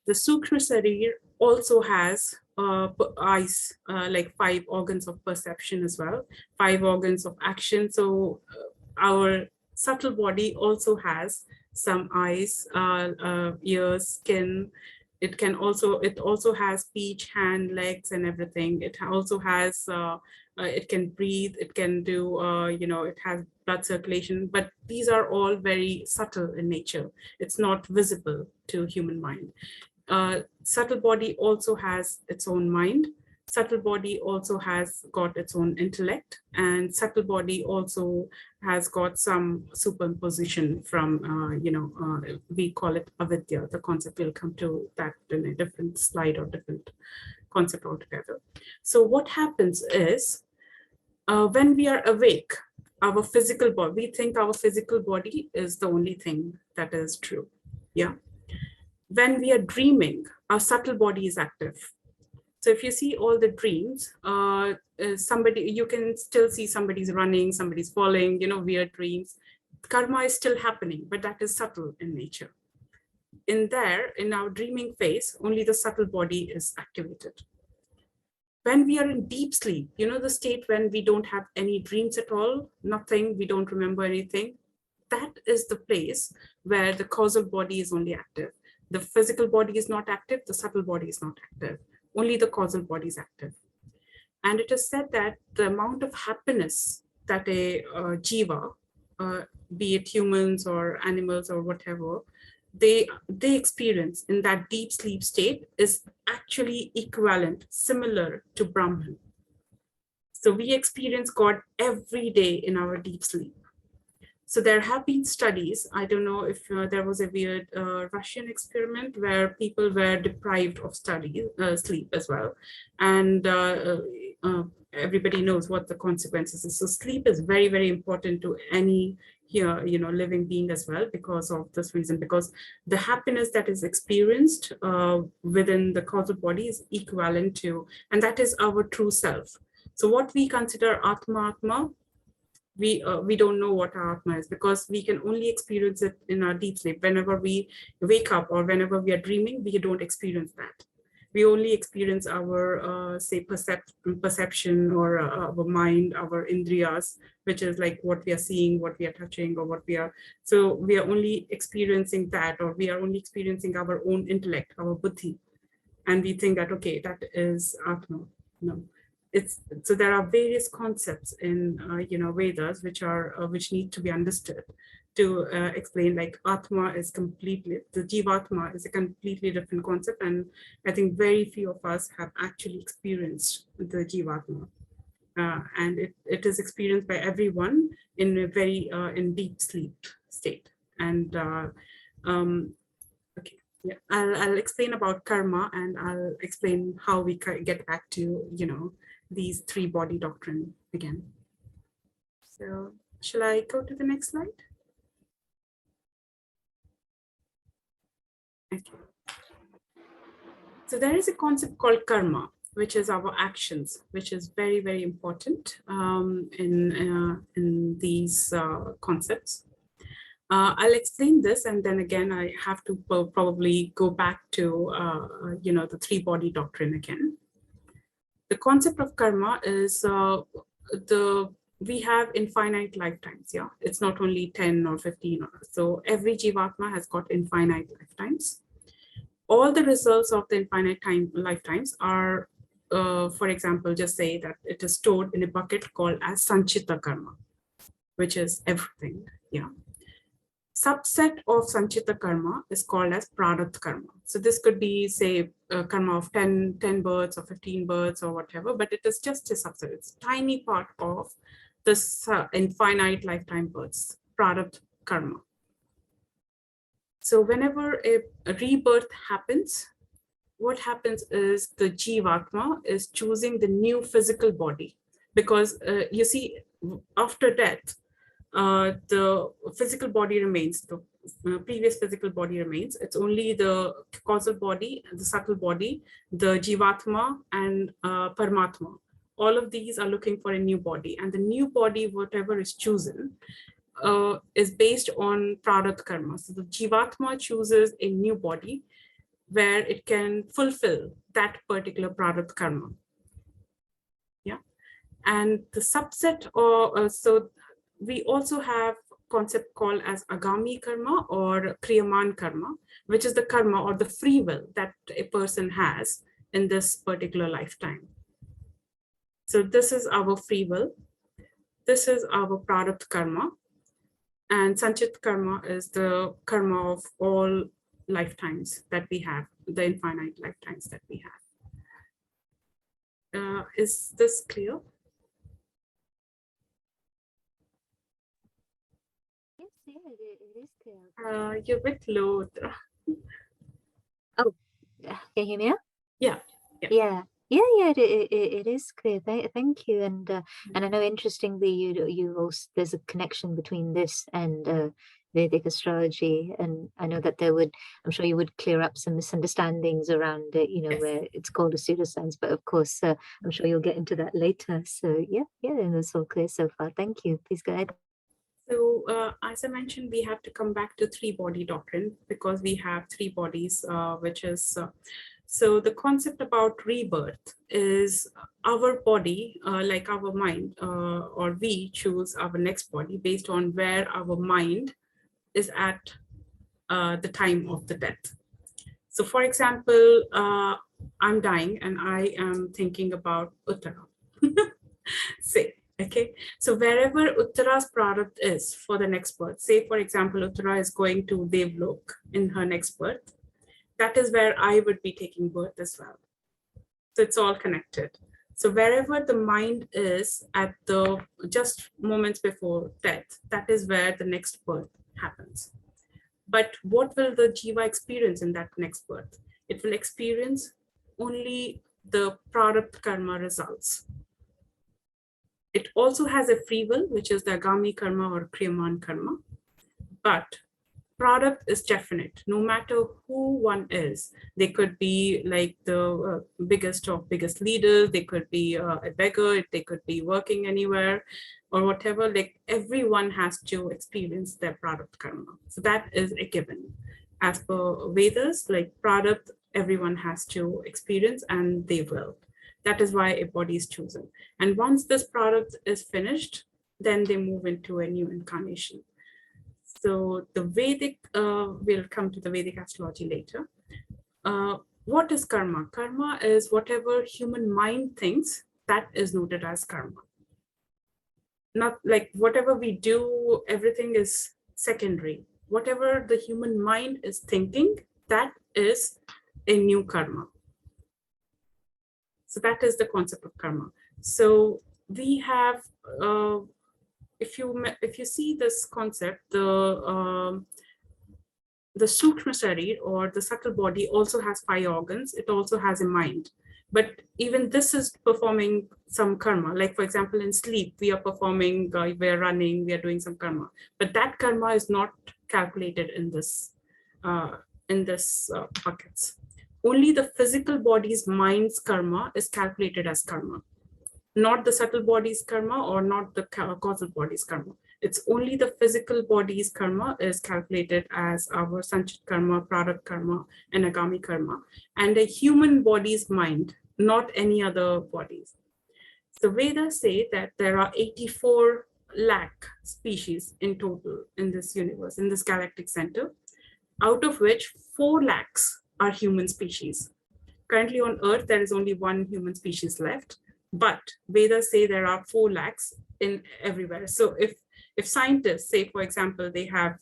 The Sukshma Sarir also has eyes, like five organs of perception as well, five organs of action. So our subtle body also has some eyes, ears, skin. It also has speech, hand, legs, and everything. It also has, it can breathe, it can do, it has blood circulation, but these are all very subtle in nature. It's not visible to human mind. Subtle body also has its own mind. Subtle body also has got its own intellect, and subtle body also has got some superimposition from, we call it avidya. The concept will come to that in a different slide or different concept altogether. So what happens is, when we are awake, our physical body, we think our physical body is the only thing that is true. Yeah. When we are dreaming, our subtle body is active. So if you see all the dreams, you can still see somebody's running, somebody's falling, weird dreams. Karma is still happening, but that is subtle in nature. In our dreaming phase, only the subtle body is activated. When we are in deep sleep, the state when we don't have any dreams at all, nothing, we don't remember anything, that is the place where the causal body is only active. The physical body is not active, the subtle body is not active. Only the causal body is active. And it is said that the amount of happiness that a jiva, be it humans or animals or whatever, they experience in that deep sleep state is actually equivalent, similar to Brahman. So we experience God every day in our deep sleep. So there have been studies, I don't know if there was a weird Russian experiment where people were deprived of sleep as well. And everybody knows what the consequences is. So sleep is very, very important to any living being as well, because of this reason, because the happiness that is experienced within the causal body is equivalent to, and that is our true self. So what we consider Atma, we don't know what our Atma is, because we can only experience it in our deep sleep. Whenever we wake up or whenever we are dreaming, we don't experience that. We only experience our, say, perception or our mind, our indriyas, which is like what we are seeing, what we are touching, or what we are. So we are only experiencing that, or we are only experiencing our own intellect, our buddhi. And we think that, okay, that is Atma. No. So there are various concepts in Vedas which need to be understood to explain, like Atma is completely, the Jivatma is a completely different concept, and I think very few of us have actually experienced the Jivatma, and it is experienced by everyone in a very in deep sleep state. And okay, yeah, I'll explain about karma, and I'll explain how we get back to these three body doctrine again. So shall I go to the next slide? Okay. So there is a concept called karma, which is our actions, which is very, very important in these concepts. I'll explain this, and then again, I have to probably go back to the three body doctrine again. The concept of karma is we have infinite lifetimes. Yeah, it's not only 10 or 15. So every Jivatma has got infinite lifetimes. All the results of the infinite lifetimes are, for example, just say that it is stored in a bucket called as Sanchita karma, which is everything. Yeah. subset of Sanchita karma is called as Prarabdha karma. So this could be, say, a karma of 10 births or 15 births or whatever, but it is just a subset. It's a tiny part of this infinite lifetime births, Prarabdha karma. So whenever a rebirth happens, what happens is the Jivatma is choosing the new physical body, because you see, after death, the physical body remains, the previous physical body remains. It's only the causal body, the subtle body, the Jivatma and Paramatma. All of these are looking for a new body, and the new body, whatever is chosen, is based on Prarabdha karma. So the Jivatma chooses a new body where it can fulfill that particular Prarabdha karma. Yeah, and the subset, or so we also have concept called as Agami karma or Kriyaman karma, which is the karma or the free will that a person has in this particular lifetime. So this is our free will. This is our Prarabdha karma. And Sanchit karma is the karma of all lifetimes that we have, the infinite lifetimes that we have. Is this clear? Yes, yeah, it is clear. You're a bit low. Oh, can you hear me now? Yeah. It is clear. Thank you. And I know, interestingly, you also, there's a connection between this and Vedic astrology, and I know that I'm sure you would clear up some misunderstandings around it, Yes. where it's called a pseudoscience, but of course, I'm sure you'll get into that later. So yeah, and it's all clear so far. Thank you. Please go ahead. So as I mentioned, we have to come back to three-body doctrine, because we have three bodies, which is, so the concept about rebirth is our body, like our mind, or we choose our next body based on where our mind is at the time of the death. So for example, I'm dying and I am thinking about Uttara. Say, okay, so wherever Uttara's Prarabdha is for the next birth, say for example, Uttara is going to Devlok in her next birth, that is where I would be taking birth as well. So it's all connected. So wherever the mind is at the just moments before death, that is where the next birth happens. But what will the Jiva experience in that next birth? It will experience only the Prarabdha karma results. It also has a free will, which is the Agami karma or Kriyaman karma. But Prarabdha is definite, no matter who one is. They could be like the biggest of biggest leaders, they could be a beggar, they could be working anywhere or whatever. Like everyone has to experience their Prarabdha karma. So that is a given. As per Vedas, like Prarabdha, everyone has to experience, and they will. That is why a body is chosen. And once this Prarabdha is finished, then they move into a new incarnation. So the Vedic, we'll come to the Vedic astrology later. What is karma? Karma is whatever human mind thinks, that is noted as karma. Not like whatever we do, everything is secondary. Whatever the human mind is thinking, that is a new karma. So that is the concept of karma. So we have, if you see this concept, the Sukshma Sharir or the subtle body also has 5 organs. It also has a mind. But even this is performing some karma. Like for example, in sleep, we are performing, we are running, we are doing some karma. But that karma is not calculated in this buckets. Only the physical body's mind's karma is calculated as karma, not the subtle body's karma or not the causal body's karma. It's only the physical body's karma is calculated as our Sanchit karma, Prarabdha karma, and Agami karma, and a human body's mind, not any other bodies. So Vedas say that there are 84 lakh species in total in this universe, in this galactic center, out of which 4 lakhs are human species. Currently on Earth, there is only 1 human species left, but Vedas say there are 4 lakhs in everywhere. So if scientists say, for example, they have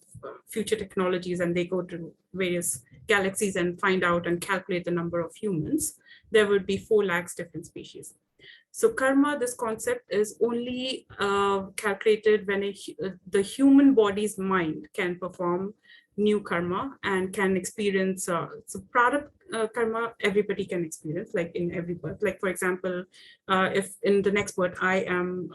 future technologies and they go to various galaxies and find out and calculate the number of humans, there would be 4 lakhs different species. So karma, this concept is only calculated when the human body's mind can perform new karma and can experience, so product karma, everybody can experience, like in every birth. Like for example, if in the next birth, I am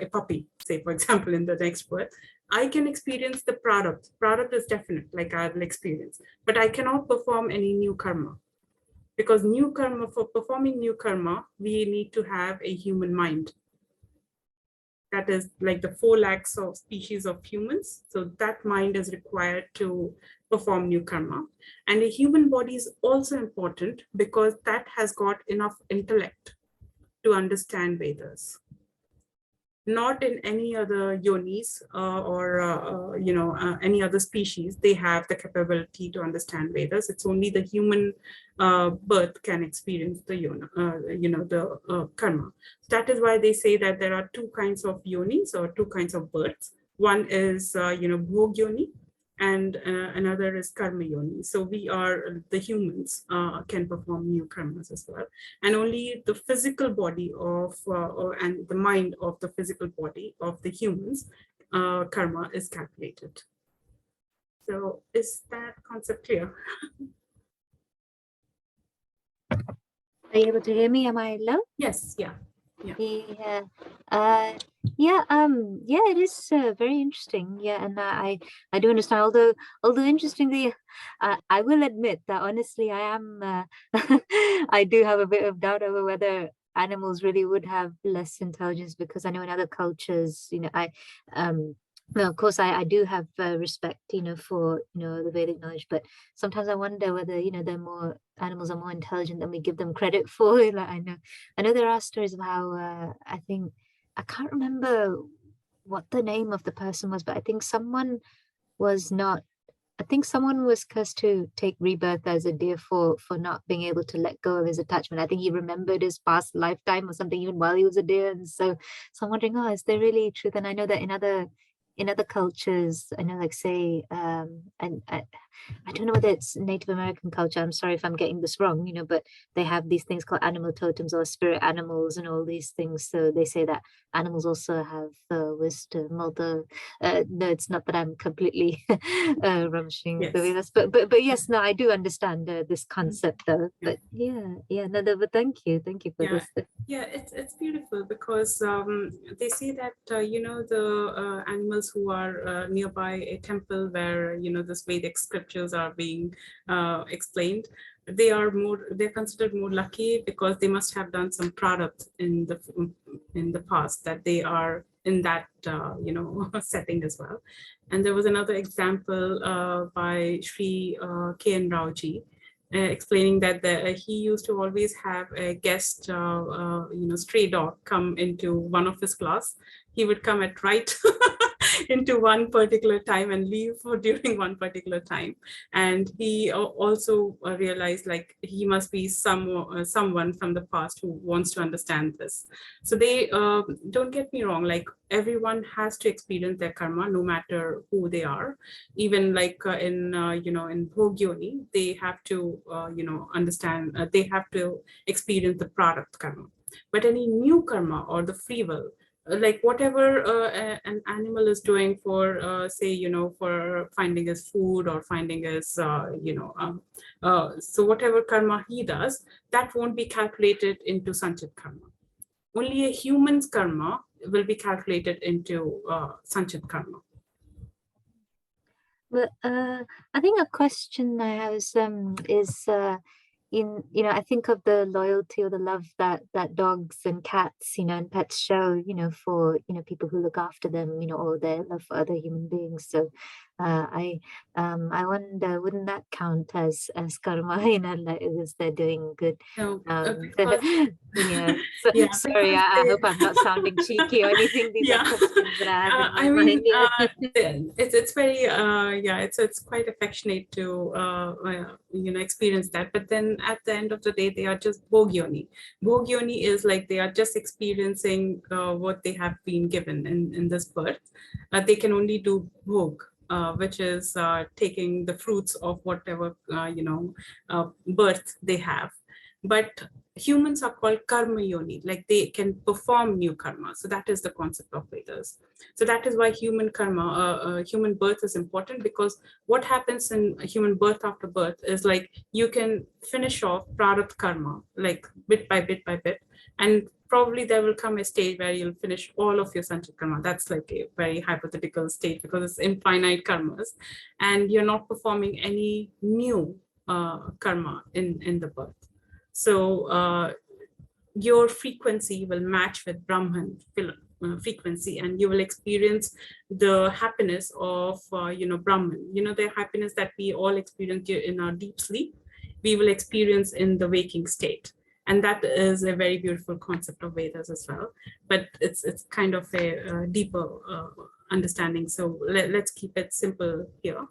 a puppy, say for example, in the next birth, I can experience the product. Product is definite, like I will experience, but I cannot perform any new karma. Because new karma, for performing new karma, we need to have a human mind. That is like the 4 lakhs of species of humans. So that mind is required to perform new karma. And a human body is also important because that has got enough intellect to understand Vedas. Not in any other yonis or any other species, they have the capability to understand Vedas. It's only the human birth can experience the karma. That is why they say that there are 2 kinds of yonis or 2 kinds of births. One is bhog yoni, and another is karma yoni. So we are, the humans can perform new karmas as well. And only the physical body of, and the mind of the physical body of the humans, karma is calculated. So is that concept clear? Are you able to hear me? Am I low? Yes, yeah. Yeah, it is very interesting. Yeah, and I do understand. Although interestingly, I will admit that honestly, I am I do have a bit of doubt over whether animals really would have less intelligence, because I know in other cultures, well, of course, I do have respect, for the Vedic knowledge, but sometimes I wonder whether animals are more intelligent than we give them credit for. Like I know there are stories of how I think I can't remember what the name of the person was, but I think someone was cursed to take rebirth as a deer for not being able to let go of his attachment. I think he remembered his past lifetime or something even while he was a deer, and so I'm wondering, is there really truth? And I know that in other cultures, I know, like say, and I don't know whether it's Native American culture. I'm sorry if I'm getting this wrong, but they have these things called animal totems or spirit animals and all these things. So they say that animals also have wisdom. Although no, it's not that I'm completely rummaging the way that's. But yes, no, I do understand this concept though. But but thank you for this. Yeah, it's beautiful because they say that the animals who are nearby a temple where this Vedic scriptures are being explained, they're considered more lucky because they must have done some product in the past that they are in that setting as well. And there was another example by Sri K.N. Raoji, explaining that he used to always have a guest, stray dog come into one of his class. He would come at right into one particular time and leave during one particular time. And he also realized like he must be someone from the past who wants to understand this. So they don't get me wrong, like everyone has to experience their karma no matter who they are. Even like in Bhog Yoni, they have to understand, they have to experience the product karma. But any new karma or the free will, like whatever an animal is doing for say for finding his food or finding his so whatever karma he does, that won't be calculated into sanchit karma. Only a human's karma will be calculated into sanchit karma. But I think a question I have is I think of the loyalty or the love that dogs and cats and pets show for people who look after them, or their love for other human beings. So I wonder, wouldn't that count as karma, like as they're doing good? No, So, sorry, I hope I'm not sounding cheeky or anything. These are questions that I have in my mind. It's very it's quite affectionate to experience that. But then at the end of the day, they are just bhog yoni. Bhog yoni is like they are just experiencing what they have been given in this birth. They can only do bhog. which is taking the fruits of whatever, birth they have. But humans are called karma yoni, like they can perform new karma. So that is the concept of Vedas. So that is why human karma, human birth is important, because what happens in human birth after birth is like you can finish off prarabdha karma, like bit by bit by bit. And probably there will come a stage where you'll finish all of your sanchit karma. That's like a very hypothetical state because it's infinite karmas and you're not performing any new karma in the birth. So your frequency will match with Brahman frequency, and you will experience the happiness of, Brahman. The happiness that we all experience in our deep sleep, we will experience in the waking state. And that is a very beautiful concept of Vedas as well. But it's kind of a deeper understanding. So let's keep it simple here.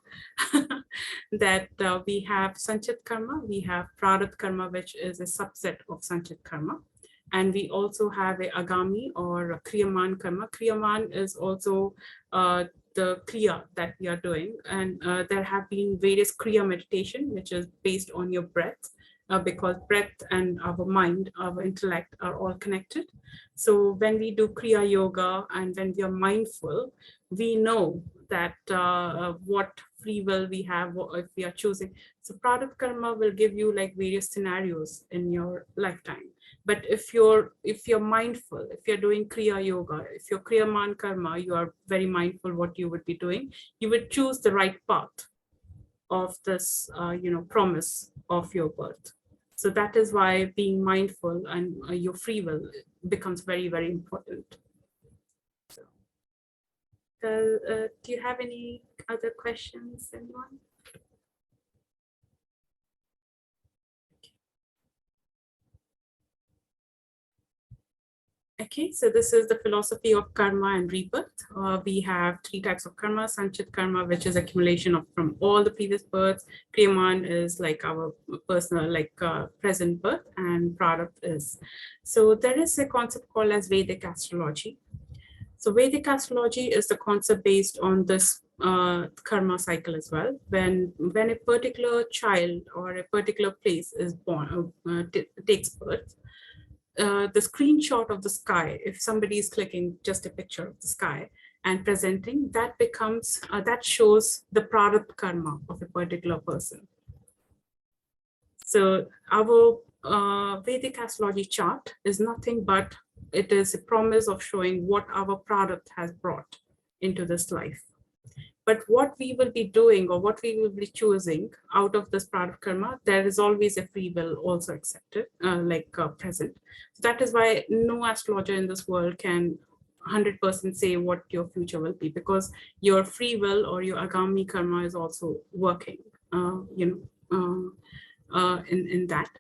That we have Sanchit Karma, we have Prarabdha Karma, which is a subset of Sanchit Karma. And we also have a Agami or a Kriyaman Karma. Kriyaman is also the Kriya that we are doing. And there have been various Kriya meditation, which is based on your breath. Because breath and our mind, our intellect are all connected. So when we do Kriya Yoga and when we are mindful, we know that what free will we have if we are choosing. So Prarabdha Karma will give you like various scenarios in your lifetime. But if you're mindful, if you're doing Kriya Yoga, if you're Kriyaman Karma, you are very mindful what you would be doing, you would choose the right path of this, promise of your birth. So that is why being mindful and your free will becomes very, very important. So, do you have any other questions, anyone? Okay, so this is the philosophy of karma and rebirth. We have three types of karma: Sanchit karma, which is accumulation from all the previous births. Kriyaman is like our personal, present birth, and Prarabdha is. So there is a concept called as Vedic astrology. So Vedic astrology is the concept based on this karma cycle as well. When a particular child or a particular place is born, takes birth, the screenshot of the sky, if somebody is clicking just a picture of the sky and presenting, that becomes, that shows the prarabdha karma of a particular person. So our Vedic astrology chart is nothing but, it is a promise of showing what our prarabdha has brought into this life. But what we will be doing or what we will be choosing out of this prarabdha karma, there is always a free will also accepted, present. So that is why no astrologer in this world can 100% say what your future will be, because your free will or your agami karma is also working, in that.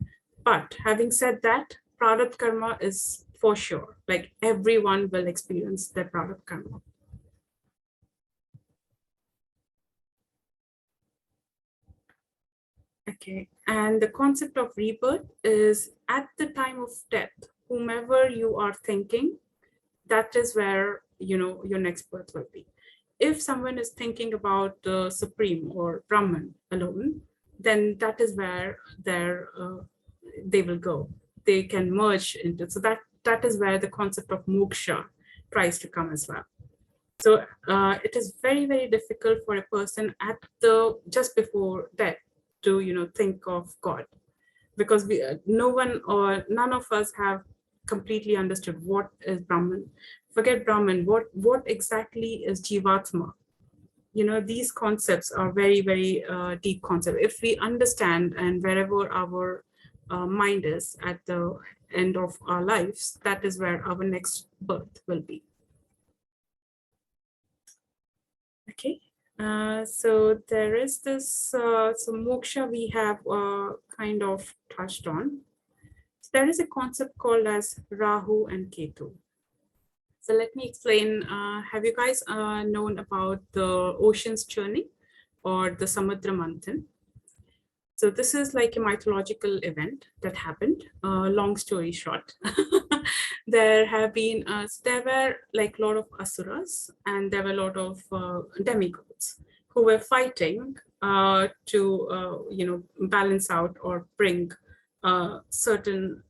But having said that, prarabdha karma is for sure, like everyone will experience their prarabdha karma. Okay, and the concept of rebirth is at the time of death, whomever you are thinking, that is where, your next birth will be. If someone is thinking about the Supreme or Brahman alone, then that is where they will go. They can merge into, so that is where the concept of moksha tries to come as well. So it is very, very difficult for a person at just before death to think of God, because no one or none of us have completely understood what is Brahman. Forget Brahman, what exactly is Jivatma? These concepts are very, very deep concepts. If we understand, and wherever our mind is at the end of our lives, that is where our next birth will be. Okay. So there is this, so moksha we have kind of touched on. So there is a concept called as Rahu and Ketu. So let me explain. Have you guys known about the ocean's journey or the Samudra Manthan? So this is like a mythological event that happened. Long story short, there were like a lot of asuras, and there were a lot of demigods who were fighting to, balance out or bring certain,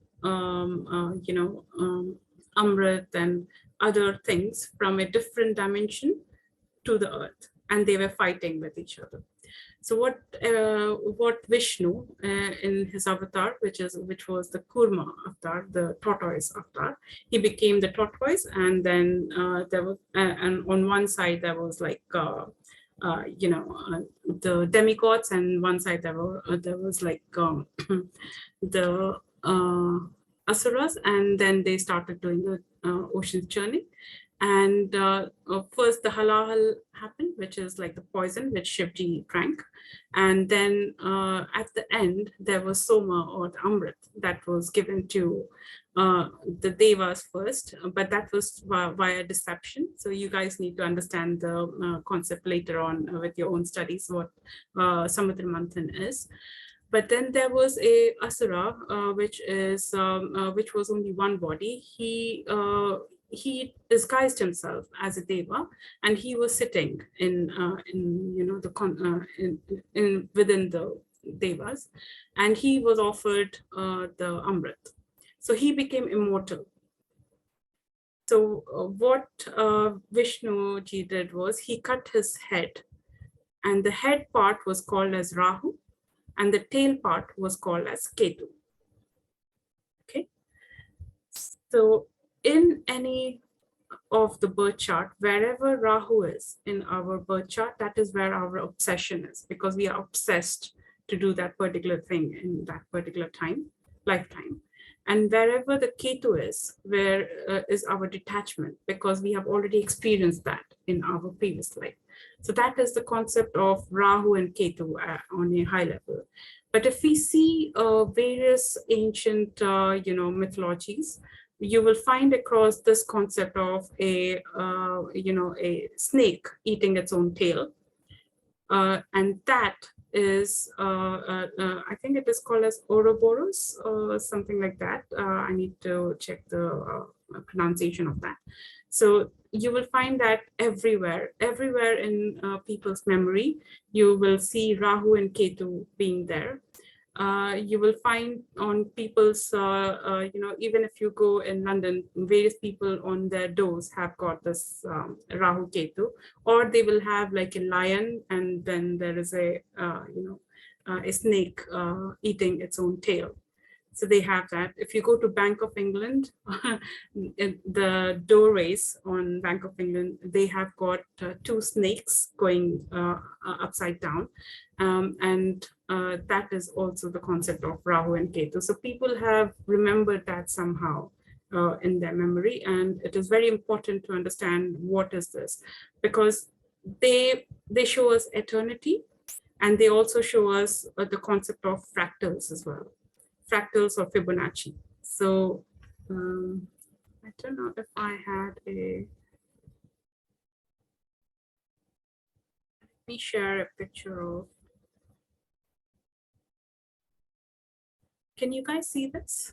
Amrit and other things from a different dimension to the earth, and they were fighting with each other. So what Vishnu in his avatar, which was the Kurma avatar, the tortoise avatar, he became the tortoise, and then there was and on one side there was like the demigods, and one side there was like the asuras, and then they started doing the ocean journey. And first the halal happened, which is like the poison which Shivji drank. And then at the end, there was Soma, or the Amrit, that was given to the Devas first, but that was via deception. So you guys need to understand the concept later on with your own studies, what Samudra Manthan is. But then there was a Asura, which was only one body. He disguised himself as a deva, and he was sitting within the devas, and he was offered the Amrit. So he became immortal. So what Vishnu ji did was he cut his head, and the head part was called as Rahu, and the tail part was called as Ketu. Okay. So in any of the birth chart, wherever Rahu is in our birth chart, that is where our obsession is, because we are obsessed to do that particular thing in that particular lifetime. And wherever the Ketu is, where is our detachment, because we have already experienced that in our previous life. So that is the concept of Rahu and Ketu on a high level. But if we see various ancient, mythologies, you will find across this concept of a snake eating its own tail, and that is I think it is called as Ouroboros or something like that. I need to check the pronunciation of that. So you will find that everywhere in people's memory, you will see Rahu and Ketu being there. You will find on people's, even if you go in London, various people on their doors have got this Rahu Ketu, or they will have like a lion, and then there is a snake eating its own tail. So they have that. If you go to Bank of England, the doorways on Bank of England, they have got two snakes going upside down. And that is also the concept of Rahu and Ketu. So people have remembered that somehow in their memory. And it is very important to understand what is this, because they show us eternity, and they also show us the concept of fractals as well. Fractals or Fibonacci. So I don't know if I had let me share a picture of, can you guys see this?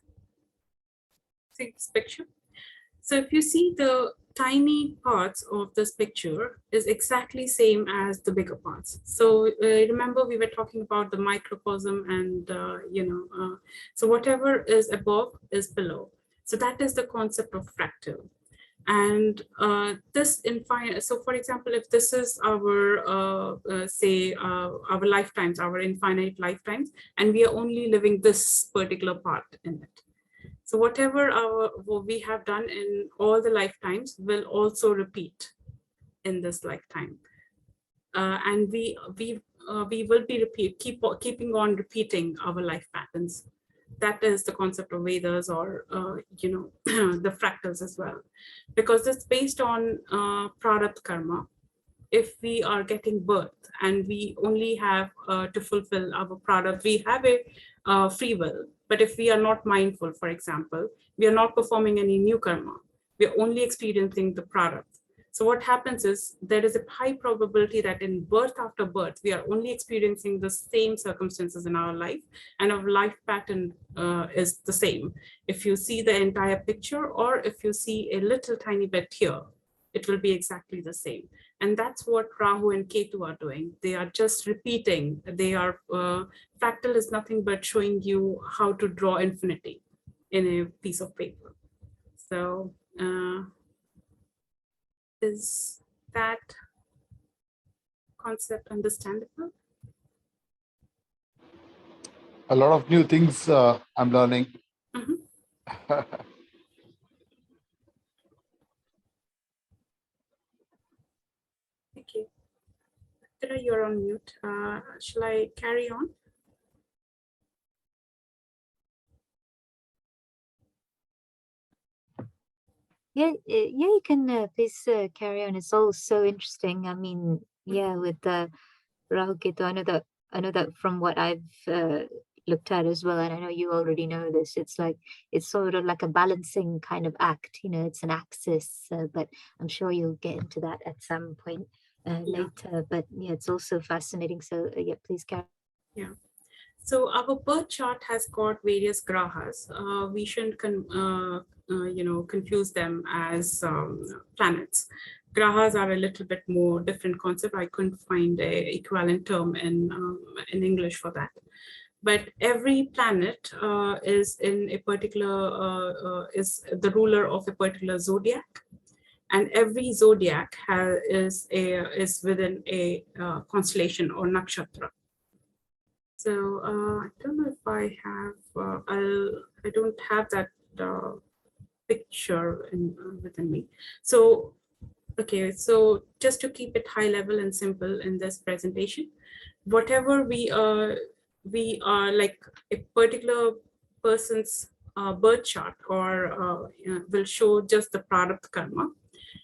See this picture? So if you see, the tiny parts of this picture is exactly same as the bigger parts. So remember we were talking about the microcosm, and so whatever is above is below. So that is the concept of fractal. And this infinite, so for example, if this is our our lifetimes, our infinite lifetimes, and we are only living this particular part in it. So whatever what we have done in all the lifetimes will also repeat in this lifetime, and we will be keeping on repeating our life patterns. That is the concept of Vedas, or the fractals as well, because it's based on Prarabdha karma. If we are getting birth and we only have to fulfill our Prarabdha, we have a free will. But if we are not mindful, for example, we are not performing any new karma, we are only experiencing the Prarabdha. So what happens is there is a high probability that in birth after birth, we are only experiencing the same circumstances in our life, and our life pattern is the same. If you see the entire picture, or if you see a little tiny bit here, it will be exactly the same. And that's what Rahu and Ketu are doing. They are just repeating. They are, fractal is nothing but showing you how to draw infinity in a piece of paper. So is that concept understandable? A lot of new things I'm learning. Okay. Tara, you're on mute. Shall I carry on? Yeah, you can please carry on. It's all so interesting. I mean, yeah, with the Rahu Ketu, I know that from what I've looked at as well, and I know you already know this. It's sort of like a balancing kind of act. It's an axis, but I'm sure you'll get into that at some point later. But yeah, it's also fascinating. So yeah, please carry. Yeah. So our birth chart has got various grahas. We shouldn't confuse them as planets. Grahas are a little bit more different concept. I couldn't find a equivalent term in English for that. But every planet is in a particular is the ruler of a particular zodiac, and every zodiac is within a constellation or nakshatra. So I don't know if I have, I don't have that picture within me. So, okay, so just to keep it high level and simple in this presentation, whatever we are like a particular person's birth chart or will show just the product karma.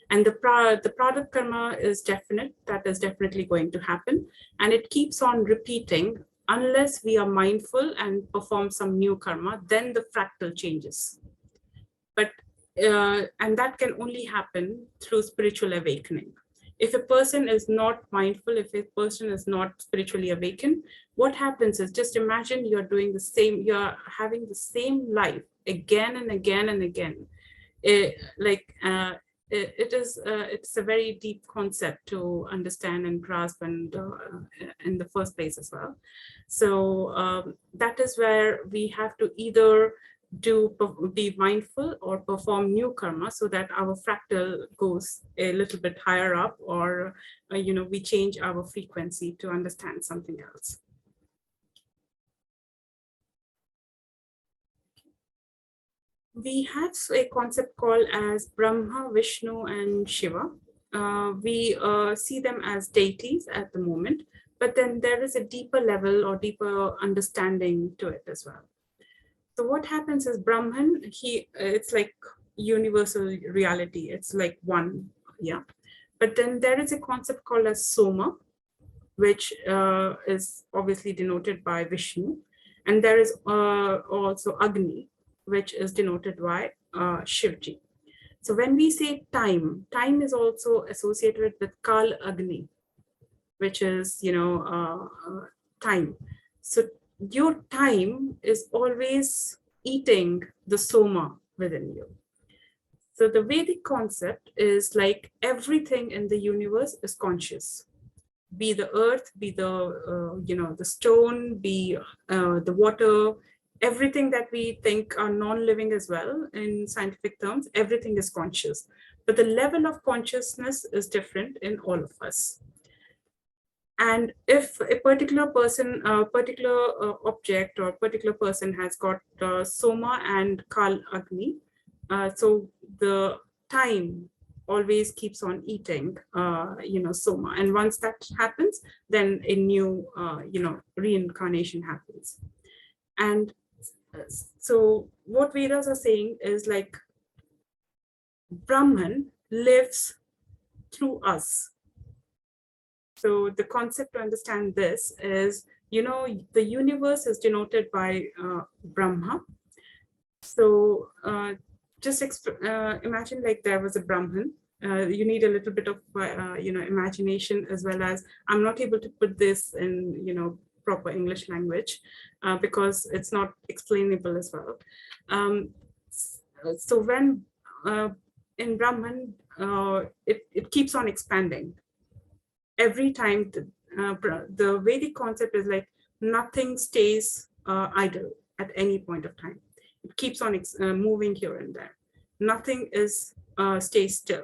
And the product karma is definite, that is definitely going to happen. And it keeps on repeating unless we are mindful and perform some new karma, then the fractal changes. But, and that can only happen through spiritual awakening. If a person is not mindful, if a person is not spiritually awakened, what happens is, just imagine you're doing the same, you're having the same life again and again and again. It's a very deep concept to understand and grasp, and in the first place as well. So that is where we have to either be mindful or perform new karma so that our fractal goes a little bit higher up, or we change our frequency to understand something else. We have a concept called as Brahma, Vishnu, and Shiva. We see them as deities at the moment, but then there is a deeper level or deeper understanding to it as well. So what happens is Brahman, it's like universal reality. It's like one, yeah. But then there is a concept called as Soma, which is obviously denoted by Vishnu. And there is also Agni, which is denoted by Shivji. So when we say time, time is also associated with Kal Agni, which is, time. So your time is always eating the soma within you. So the Vedic concept is like everything in the universe is conscious. Be the earth, be the the stone, be the water, everything that we think are non-living as well in scientific terms, everything is conscious. But the level of consciousness is different in all of us. And if a particular person, a particular object or particular person has got Soma and Kal Agni, so the time always keeps on eating, Soma. And once that happens, then a new, reincarnation happens. And so what Vedas are saying is like Brahman lives through us. So the concept to understand this is, the universe is denoted by Brahma. So just imagine like there was a Brahman. You need a little bit of, imagination, as well as, I'm not able to put this in, proper English language because it's not explainable as well. So when in Brahman, it keeps on expanding. Every time the Vedic concept is like nothing stays idle at any point of time. It keeps on moving here and there. Nothing is stays still.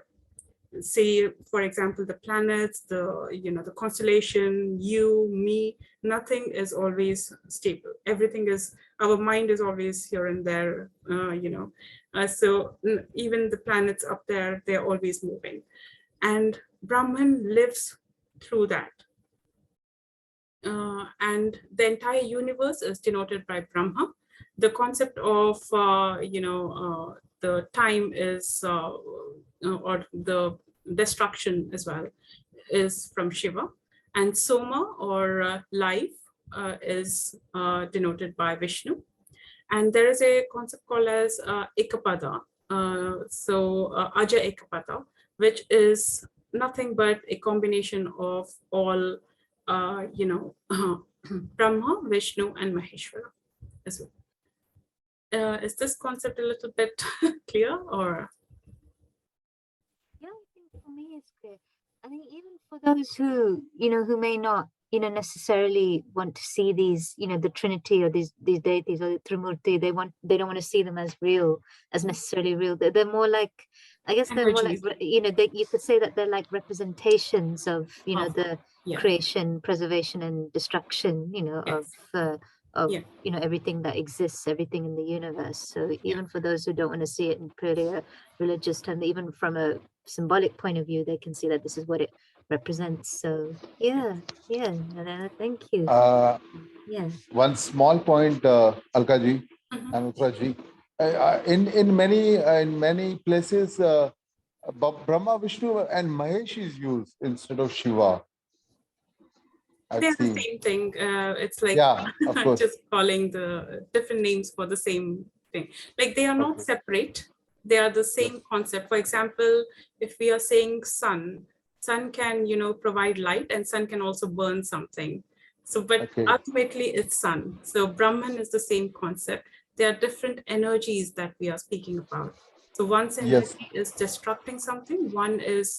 Say, for example, the planets, the constellation, you, me, nothing is always stable. Everything is, our mind is always here and there, so even the planets up there, they're always moving. And Brahman lives through that. And the entire universe is denoted by Brahma. The concept of, the time is, or the destruction as well, is from Shiva. And Soma, or life, is denoted by Vishnu. And there is a concept called as Ekapada, Aja Ekapada, which is nothing but a combination of all, Brahma, Vishnu, and Maheshwara as well. Is this concept a little bit clear, or? Yeah, I think for me it's clear. I think even for those who, who may not, necessarily want to see these, the Trinity or these deities or the Trimurti, they don't want to see them as real, as necessarily real. They're more like, I guess they're more like, you could say that they're like representations of, the creation, preservation, and destruction, of everything that exists, everything in the universe. So even for those who don't want to see it in purely a religious term, even from a symbolic point of view, they can see that this is what it represents. So thank you. One small point, Alkaji and Uttaraji. In many places, Brahma, Vishnu, and Mahesh is used instead of Shiva. They're the same thing. It's like just calling the different names for the same thing. Like they are not separate. They are the same concept. For example, if we are saying sun can, provide light, and sun can also burn something. So, but ultimately it's sun. So Brahman is the same concept. There are different energies that we are speaking about. So one's energy is destructing something, one is,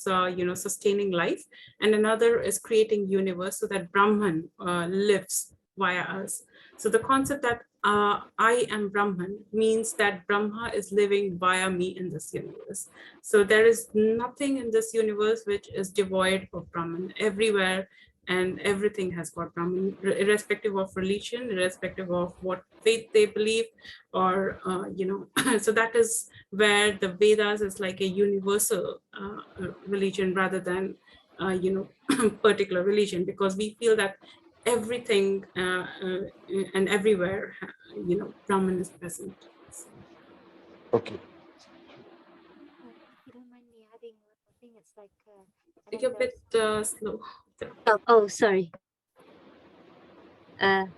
sustaining life, and another is creating universe so that Brahman lives via us. So the concept that I am Brahman means that Brahma is living via me in this universe. So there is nothing in this universe which is devoid of Brahman. Everywhere and everything has got Brahman, irrespective of religion, irrespective of what faith they believe, or, so that is where the Vedas is like a universal religion rather than, particular religion, because we feel that everything and everywhere, Brahman is present. Okay. If you don't mind me adding one more thing, it's like you're a bit slow. Oh, sorry. Are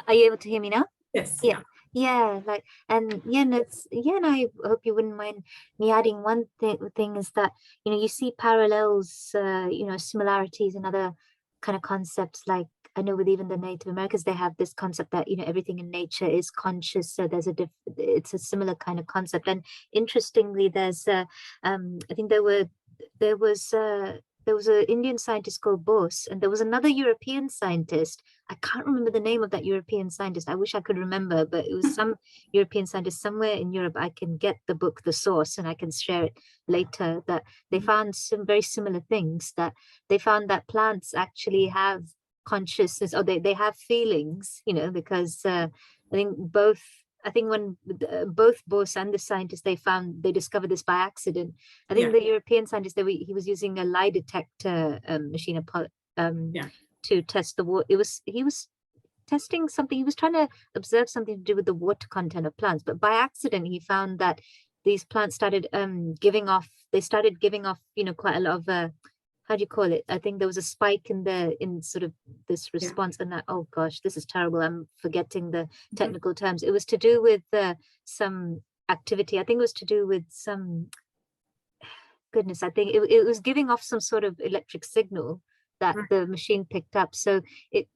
you able to hear me now? Yes. Yeah, like, and I hope you wouldn't mind me adding one thing is that, you see parallels, similarities and other kind of concepts. Like I know with even the Native Americans, they have this concept that, everything in nature is conscious. So there's it's a similar kind of concept. And interestingly, there's I think there was an Indian scientist called Bose, and there was another European scientist. I can't remember the name of that European scientist. I wish I could remember, but it was some European scientist somewhere in Europe. I can get the book, The Source, and I can share it later, that they found some very similar things, that they found that plants actually have consciousness, or they have feelings, because I think when both Bose and the scientists, they discovered this by accident. I think the European scientist, he was using a lie detector machine to test the water. He was testing something. He was trying to observe something to do with the water content of plants, but by accident he found that these plants started giving off quite a lot of how do you call it? I think there was a spike in sort of this response, and that, oh gosh, this is terrible. I'm forgetting the technical terms. It was to do with some activity. I think it was to do with some, goodness, I think it was giving off some sort of electric signal that the machine picked up. So it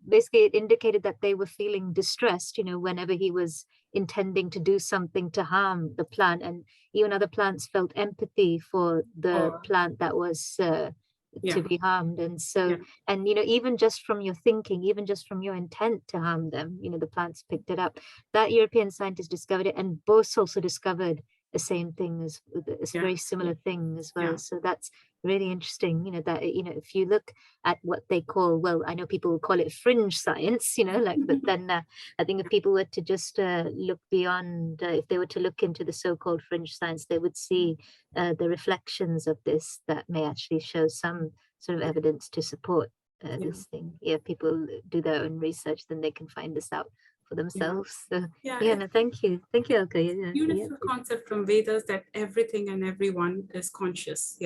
indicated that they were feeling distressed, whenever he was intending to do something to harm the plant, and even other plants felt empathy for the plant that was to be harmed. And so, and even just from your thinking, even just from your intent to harm them, the plants picked it up. That European scientist discovered it, and Bose also discovered the same thing, as a very similar thing as well. So that's really interesting, that if you look at what they call, well, I know people call it fringe science, but then I think if people were to just look beyond, if they were to look into the so-called fringe science, they would see the reflections of this that may actually show some sort of evidence to support this thing. If people do their own research, then they can find this out for themselves. So no, thank you, Alka. Beautiful concept from Vedas that everything and everyone is conscious,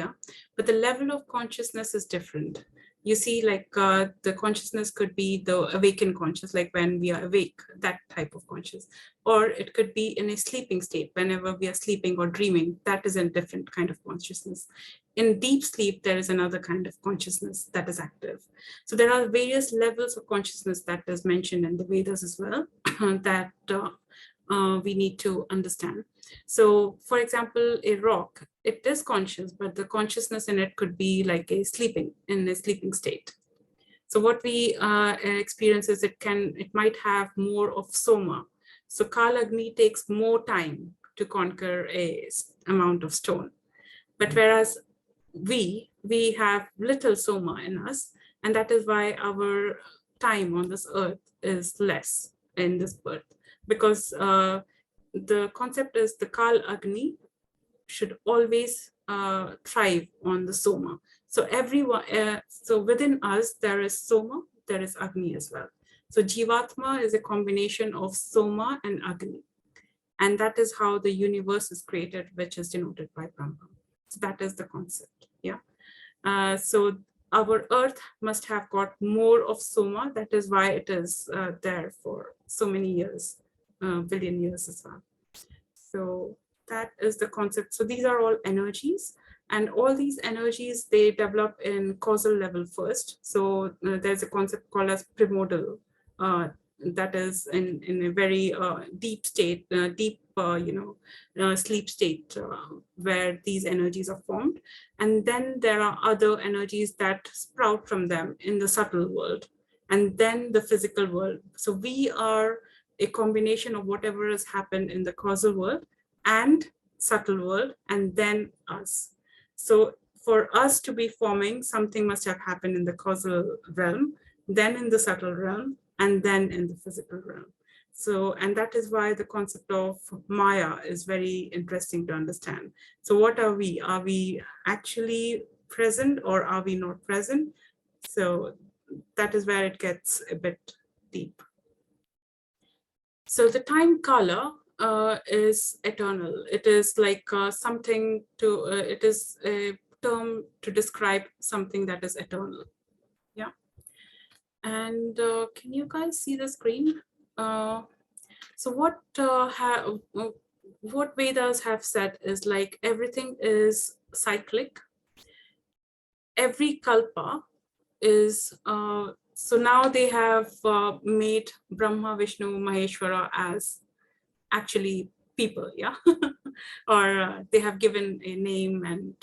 but the level of consciousness is different. You see, like the consciousness could be the awakened conscious, like when we are awake, that type of conscious, or it could be in a sleeping state, whenever we are sleeping or dreaming. That is a different kind of consciousness. In deep sleep, there is another kind of consciousness that is active. So there are various levels of consciousness that is mentioned in the Vedas as well that we need to understand. So, for example, a rock, it is conscious, but the consciousness in it could be like in a sleeping state. So what we experience is it might have more of soma. So Kalagni takes more time to conquer a amount of stone. But whereas we have little soma in us, and that is why our time on this earth is less in this birth. Because the concept is the Kal Agni should always thrive on the Soma. So everyone, so within us, there is Soma, there is Agni as well. So Jivatma is a combination of Soma and Agni. And that is how the universe is created, which is denoted by Brahma. So that is the concept, so our earth must have got more of Soma. That is why it is there for so many years, billion years as well. So that is the concept. So these are all energies, and all these energies, they develop in causal level first. So there's a concept called as primordial, that is in a very deep state, sleep state, where these energies are formed. And then there are other energies that sprout from them in the subtle world, and then the physical world. So we are a combination of whatever has happened in the causal world and subtle world, and then us. So for us to be forming, something must have happened in the causal realm, then in the subtle realm, and then in the physical realm. So, and that is why the concept of Maya is very interesting to understand. So what are we? Are we actually present, or are we not present? So that is where it gets a bit deep. So the time kala is eternal. It is like something to, it is a term to describe something that is eternal. Yeah. And can you guys see the screen? So what Vedas have said is like everything is cyclic. Every kalpa is, so now they have made Brahma, Vishnu, Maheshwara as actually people, or they have given a name and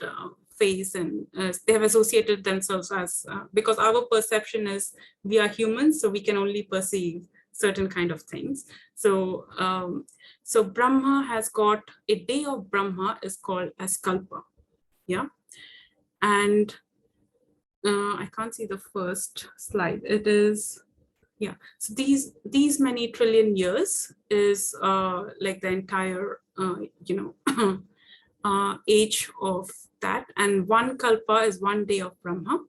face, and they have associated themselves as, because our perception is we are humans, so we can only perceive certain kind of things. So so Brahma has got a day of Brahma is called as Kalpa, and I can't see the first slide. It is, so these many trillion years is like the entire age of that, and one kalpa is one day of Brahma,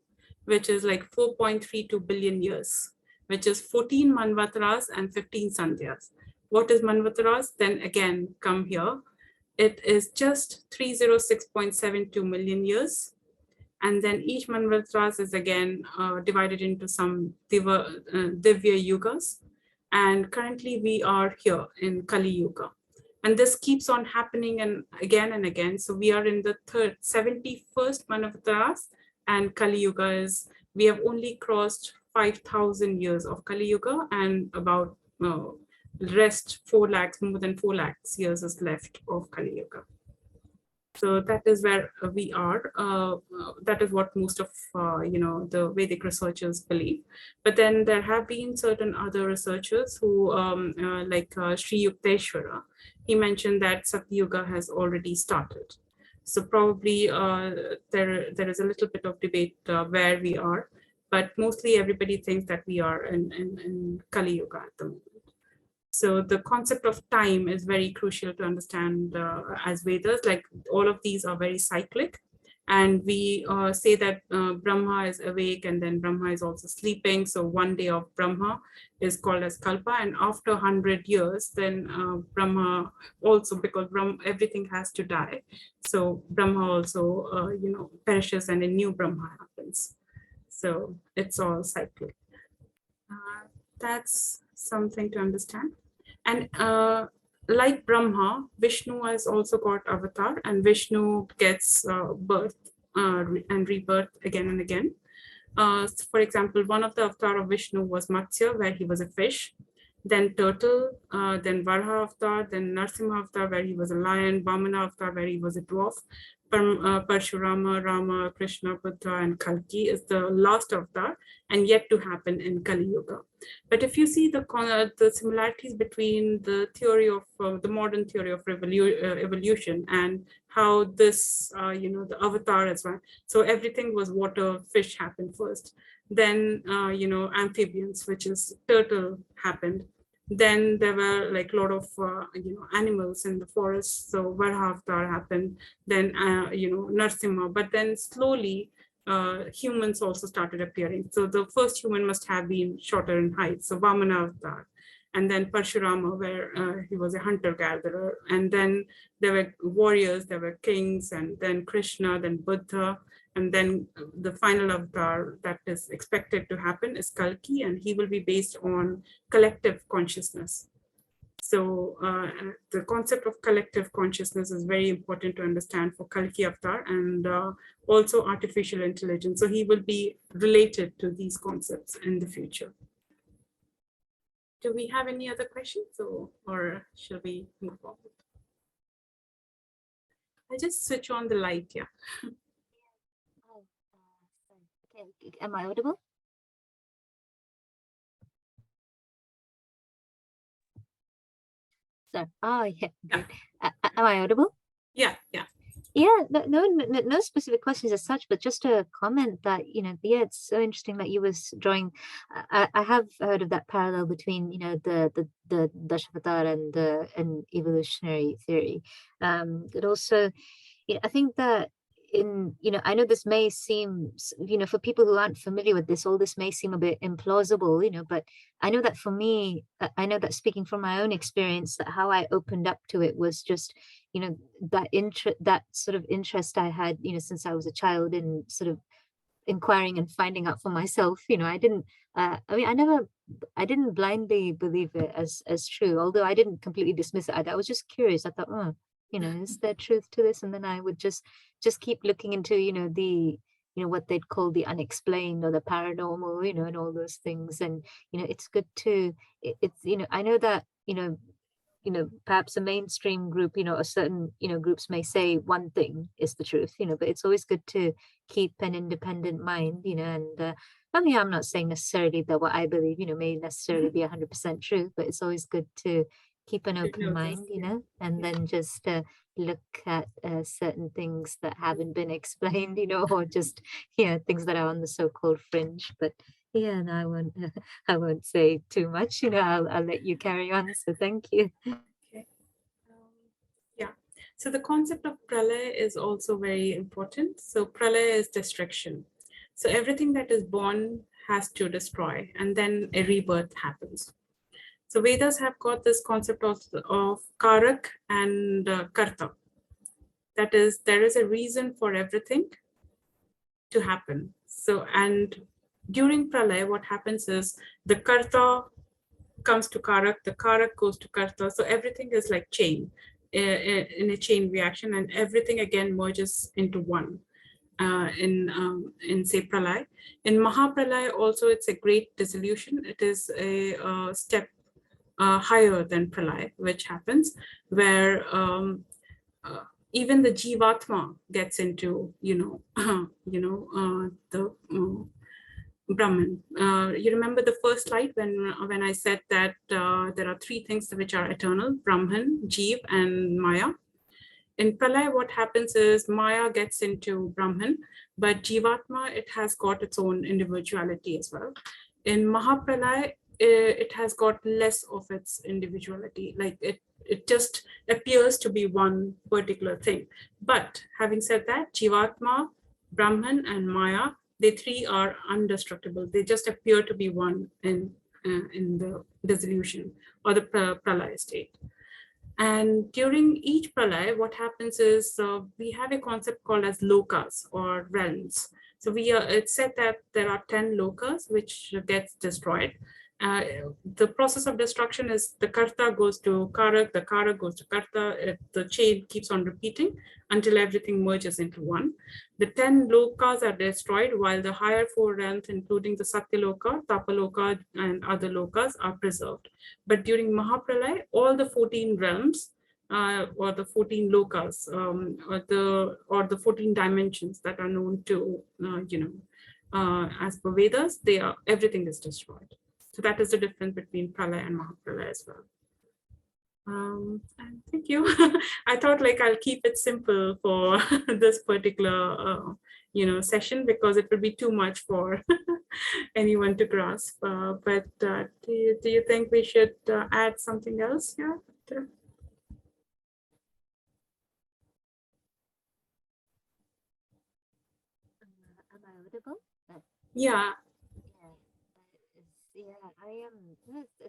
which is like 4.32 billion years, which is 14 manvataras and 15 sandhyas. What is manvataras? Then again, come here. It is just 306.72 million years. And then each manvataras is again divided into some divya yugas. And currently we are here in Kali Yuga. And this keeps on happening and again. So we are in the 71st manvataras, and Kali Yuga is, we have only crossed 5,000 years of Kali Yuga, and about rest 4 lakhs, more than 4 lakhs years is left of Kali Yuga. So that is where we are. That is what most of the Vedic researchers believe. But then there have been certain other researchers who, like Sri Yukteswara, he mentioned that Satyuga has already started. So probably there is a little bit of debate where we are, but mostly everybody thinks that we are in Kali Yuga at the moment. So the concept of time is very crucial to understand as Vedas. Like all of these are very cyclic. And we say that Brahma is awake and then Brahma is also sleeping. So one day of Brahma is called as Kalpa. And after 100 years, then Brahma also, because everything has to die. So Brahma also, perishes and a new Brahma happens. So it's all cyclic. That's something to understand. And like Brahma, Vishnu has also got avatar, and Vishnu gets birth and rebirth again and again. For example, one of the avatar of Vishnu was Matsya, where he was a fish, then turtle, then Varha avatar, then Narsimha avatar, where he was a lion, Vamana avatar, where he was a dwarf, Parshurama, Rama, Krishna, Buddha, and Kalki is the last avatar and yet to happen in Kali Yuga. But if you see the similarities between the theory of the modern theory of evolution and how this, the avatar as well. So everything was water, fish happened first. Then, amphibians, which is turtle happened. Then there were like a lot of, animals in the forest. So Varha avatar happened, then, Narsimha, but then slowly humans also started appearing. So the first human must have been shorter in height. So Vamana avatar, and then Parshurama, where he was a hunter-gatherer. And then there were warriors, there were kings, and then Krishna, then Buddha. And then the final avatar that is expected to happen is Kalki, and he will be based on collective consciousness. So the concept of collective consciousness is very important to understand for Kalki avatar, and also artificial intelligence. So he will be related to these concepts in the future. Do we have any other questions, or shall we move forward? I just switch on the light, yeah. Okay, am I audible? Sorry. Oh, yeah. Good. Am I audible? Yeah. Yeah, no specific questions as such, but just a comment that, yeah, it's so interesting that you was drawing. I have heard of that parallel between, the Dashavatar and evolutionary theory. But also, I think that I know this may seem, for people who aren't familiar with this, all this may seem a bit implausible, but I know that for me, I know that speaking from my own experience, that how I opened up to it was just, that sort of interest I had, since I was a child in sort of inquiring and finding out for myself. I didn't, I didn't blindly believe it as true, although I didn't completely dismiss it. I was just curious. I thought, oh, is there truth to this? And then I would just keep looking into, the, what they'd call the unexplained or the paranormal, and all those things. And, it's good to, it's, I know that, perhaps a mainstream group, or certain, groups may say one thing is the truth, but it's always good to keep an independent mind, and I'm not saying necessarily that what I believe, may necessarily be 100% true, but it's always good to keep an open mind, and then just look at certain things that haven't been explained, or just, things that are on the so-called fringe. But yeah, no, I won't say too much, I'll let you carry on. So thank you. Okay. Yeah. So the concept of pralaya is also very important. So pralaya is destruction. So everything that is born has to destroy, and then a rebirth happens. So Vedas have got this concept of karak and karta. That is, there is a reason for everything to happen. So, and during pralaya, what happens is the karta comes to karak, the karak goes to karta. So everything is like chain, in a chain reaction, and everything again merges into one. In say pralaya. In Mahapralaya also, it's a great dissolution. It is a step higher than pralay, which happens where even the jivatma gets into, the Brahman. You remember the first slide when I said that there are three things which are eternal: Brahman, Jeev, and Maya. In Pralay, what happens is Maya gets into Brahman, but Jivatma, it has got its own individuality as well. In Mahapralay, it has got less of its individuality. Like it just appears to be one particular thing. But having said that, Jivatma, Brahman, and Maya, they three are indestructible. They just appear to be one in the dissolution or the Pralaya state. And during each pralay, what happens is we have a concept called as lokas or realms. So it's said that there are 10 lokas which gets destroyed. The process of destruction is the karta goes to karak, the karak goes to karta. The chain keeps on repeating until everything merges into one. The 10 lokas are destroyed, while the higher 4 realms, including the Satyaloka, Tapaloka, and other lokas, are preserved. But during Mahapralay, all the 14 realms or the 14 lokas or the 14 dimensions that are known to, as per Vedas, everything is destroyed. So that is the difference between Pralay and Mahapralay as well. And thank you. I thought I'll keep it simple for this particular session, because it will be too much for anyone to grasp. But do you think we should add something else here? Am I audible? Yeah. Yeah, I am.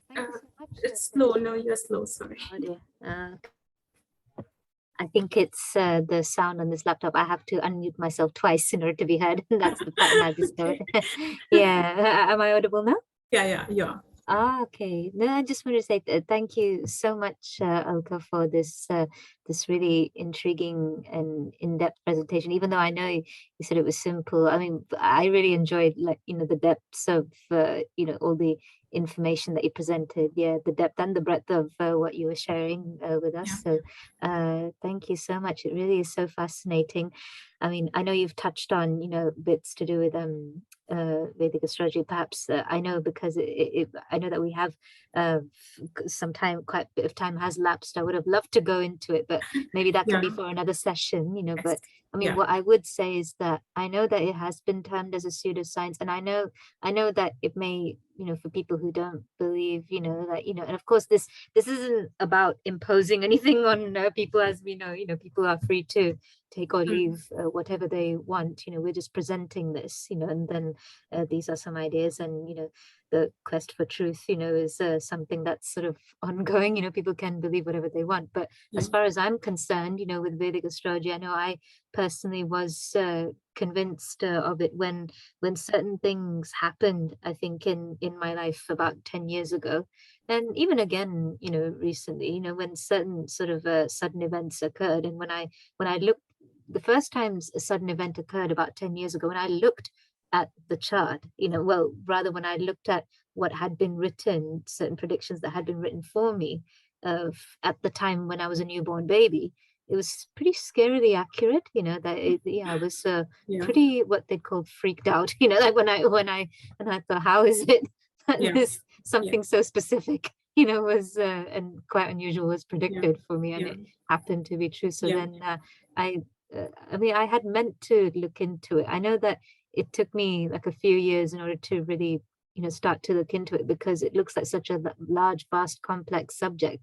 Thank you so much. It's slow. No, you're slow. Sorry. Oh dear. I think it's the sound on this laptop. I have to unmute myself twice in order to be heard. That's the pattern I've discovered. Yeah. Am I audible now? Yeah. Okay. No, I just want to say thank you so much, Alka, for this really intriguing and in-depth presentation. Even though I know you said it was simple, I mean, I really enjoyed the depths of all the information that you presented. Yeah, the depth and the breadth of what you were sharing with us. Yeah. So thank you so much. It really is so fascinating. I mean, I know you've touched on bits to do with Vedic astrology. Perhaps I know because I know that we have some time, quite a bit of time has lapsed. I would have loved to go into it, but maybe that can be for another session. Yes. But I mean, what I would say is that I know that it has been termed as a pseudoscience, and I know that it may, for people who don't believe, that and of course this isn't about imposing anything on people, as we know. People are free to take or leave whatever they want. We're just presenting this, and then these are some ideas, and the quest for truth, is something that's sort of ongoing. People can believe whatever they want, but as far as I'm concerned, with Vedic astrology, I know I personally was convinced of it when certain things happened, I think in my life about 10 years ago, and even again recently, when certain sort of sudden events occurred. And when I looked, the first time a sudden event occurred about 10 years ago, when I looked at the chart, well, rather when I looked at what had been written, certain predictions that had been written for me at the time when I was a newborn baby, it was pretty scarily accurate. I was pretty, what they called, freaked out. Like when I thought, how is it that this something so specific, was and quite unusual was predicted for me, and it happened to be true. So then I mean, I had meant to look into it. I know that it took me like a few years in order to really, start to look into it, because it looks like such a large, vast, complex subject.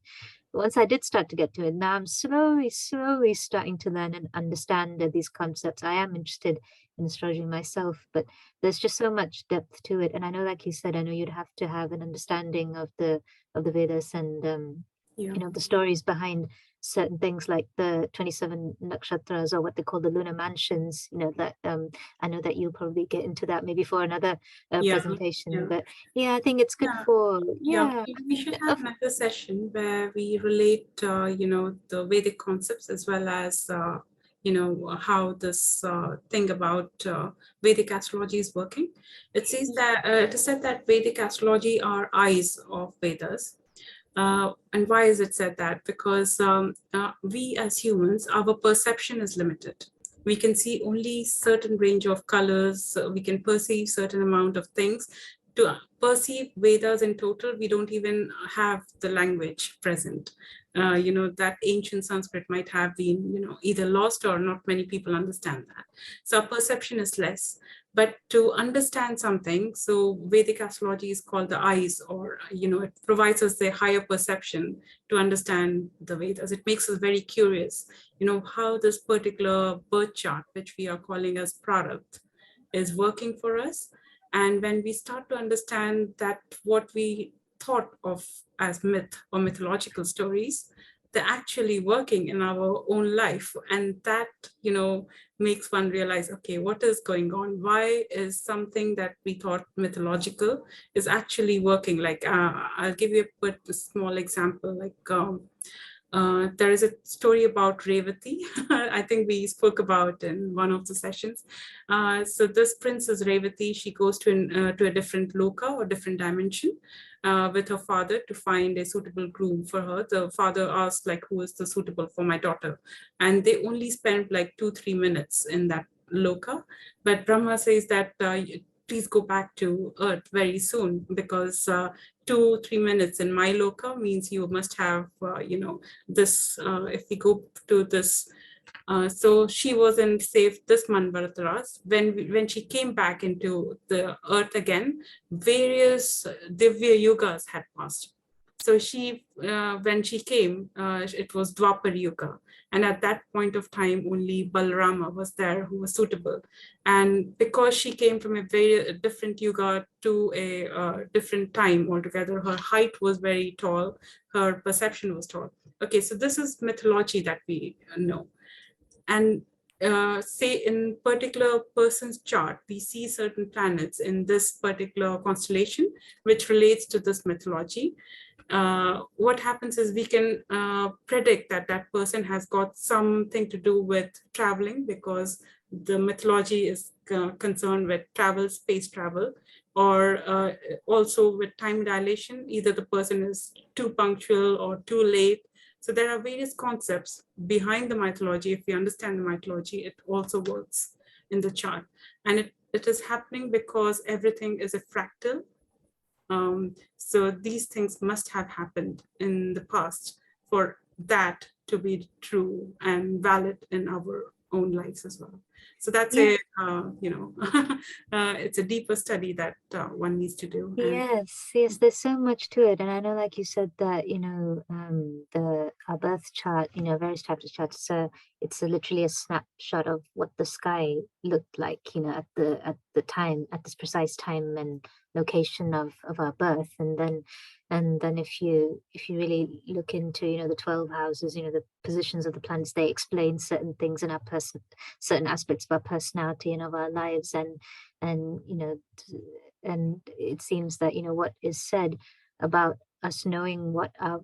But once I did start to get to it, now I'm slowly starting to learn and understand these concepts. I am interested in astrology myself, but there's just so much depth to it. And I know, like you said, I know you'd have to have an understanding of the Vedas and the stories behind certain things, like the 27 nakshatras, or what they call the lunar mansions, that I know that you'll probably get into that maybe for another presentation. But I think it's good for we should have another session where we relate the Vedic concepts, as well as how this thing about Vedic astrology is working. It says that it is said that Vedic astrology are eyes of Vedas. And why is it said that? Because we as humans, our perception is limited. We can see only certain range of colors. We can perceive certain amount of things. To perceive Vedas in total, we don't even have the language present. That ancient Sanskrit might have been, either lost or not many people understand that. So our perception is less. But to understand something, so Vedic astrology is called the eyes, or, it provides us the higher perception to understand the Vedas. It makes us very curious, how this particular birth chart, which we are calling as product, is working for us. And when we start to understand that what we thought of as myth or mythological stories, they're actually working in our own life. And that, makes one realize, okay, what is going on? Why is something that we thought mythological is actually working? Like, I'll give you a small example. Like, there is a story about Revati. I think we spoke about in one of the sessions. So this princess Revati, she goes to a different loka or different dimension with her father to find a suitable groom for her. The father asks, like, who is the suitable for my daughter? And they only spend like 2-3 minutes in that loka. But Brahma says that please go back to Earth very soon, because 2-3 minutes in my loka means you must have, this, if we go to this, so she was in safe this Manvarataras. When she came back into the earth again, various Divya Yugas had passed. So when she came, it was Dwapar Yuga. And at that point of time, only Balarama was there who was suitable. And because she came from a very different Yuga to a different time altogether, her height was very tall, her perception was tall. Okay, so this is mythology that we know. And say in particular person's chart, we see certain planets in this particular constellation, which relates to this mythology. What happens is we can predict that that person has got something to do with traveling, because the mythology is concerned with travel, space travel, or also with time dilation. Either the person is too punctual or too late. So there are various concepts behind the mythology. If we understand the mythology, it also works in the chart. And it is happening because everything is a fractal. So these things must have happened in the past for that to be true and valid in our own lives as well. So that's it's a deeper study that one needs to do. Yes, there's so much to it. And I know, like you said, that, our birth chart, various types of charts, it's literally a snapshot of what the sky looked like, at the time, at this precise time and location of our birth. And then if you really look into, the 12 houses, the positions of the planets, they explain certain things in our certain aspects of our personality and of our lives. And it seems that, what is said about us knowing what our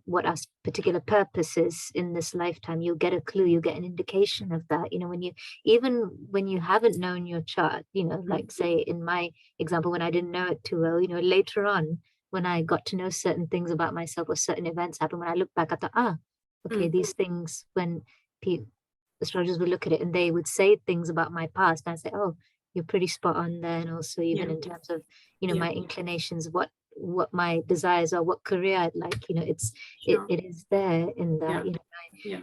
particular purpose is in this lifetime, you'll get a clue, you'll get an indication of that, when you haven't known your chart, like say in my example, when I didn't know it too well, later on when I got to know certain things about myself or certain events happen, when I look back, I thought, okay, these things, when astrologers would look at it and they would say things about my past, and I say, oh, you're pretty spot on there. And also even in terms of, my inclinations, what my desires are, what career I'd like, it is there in that,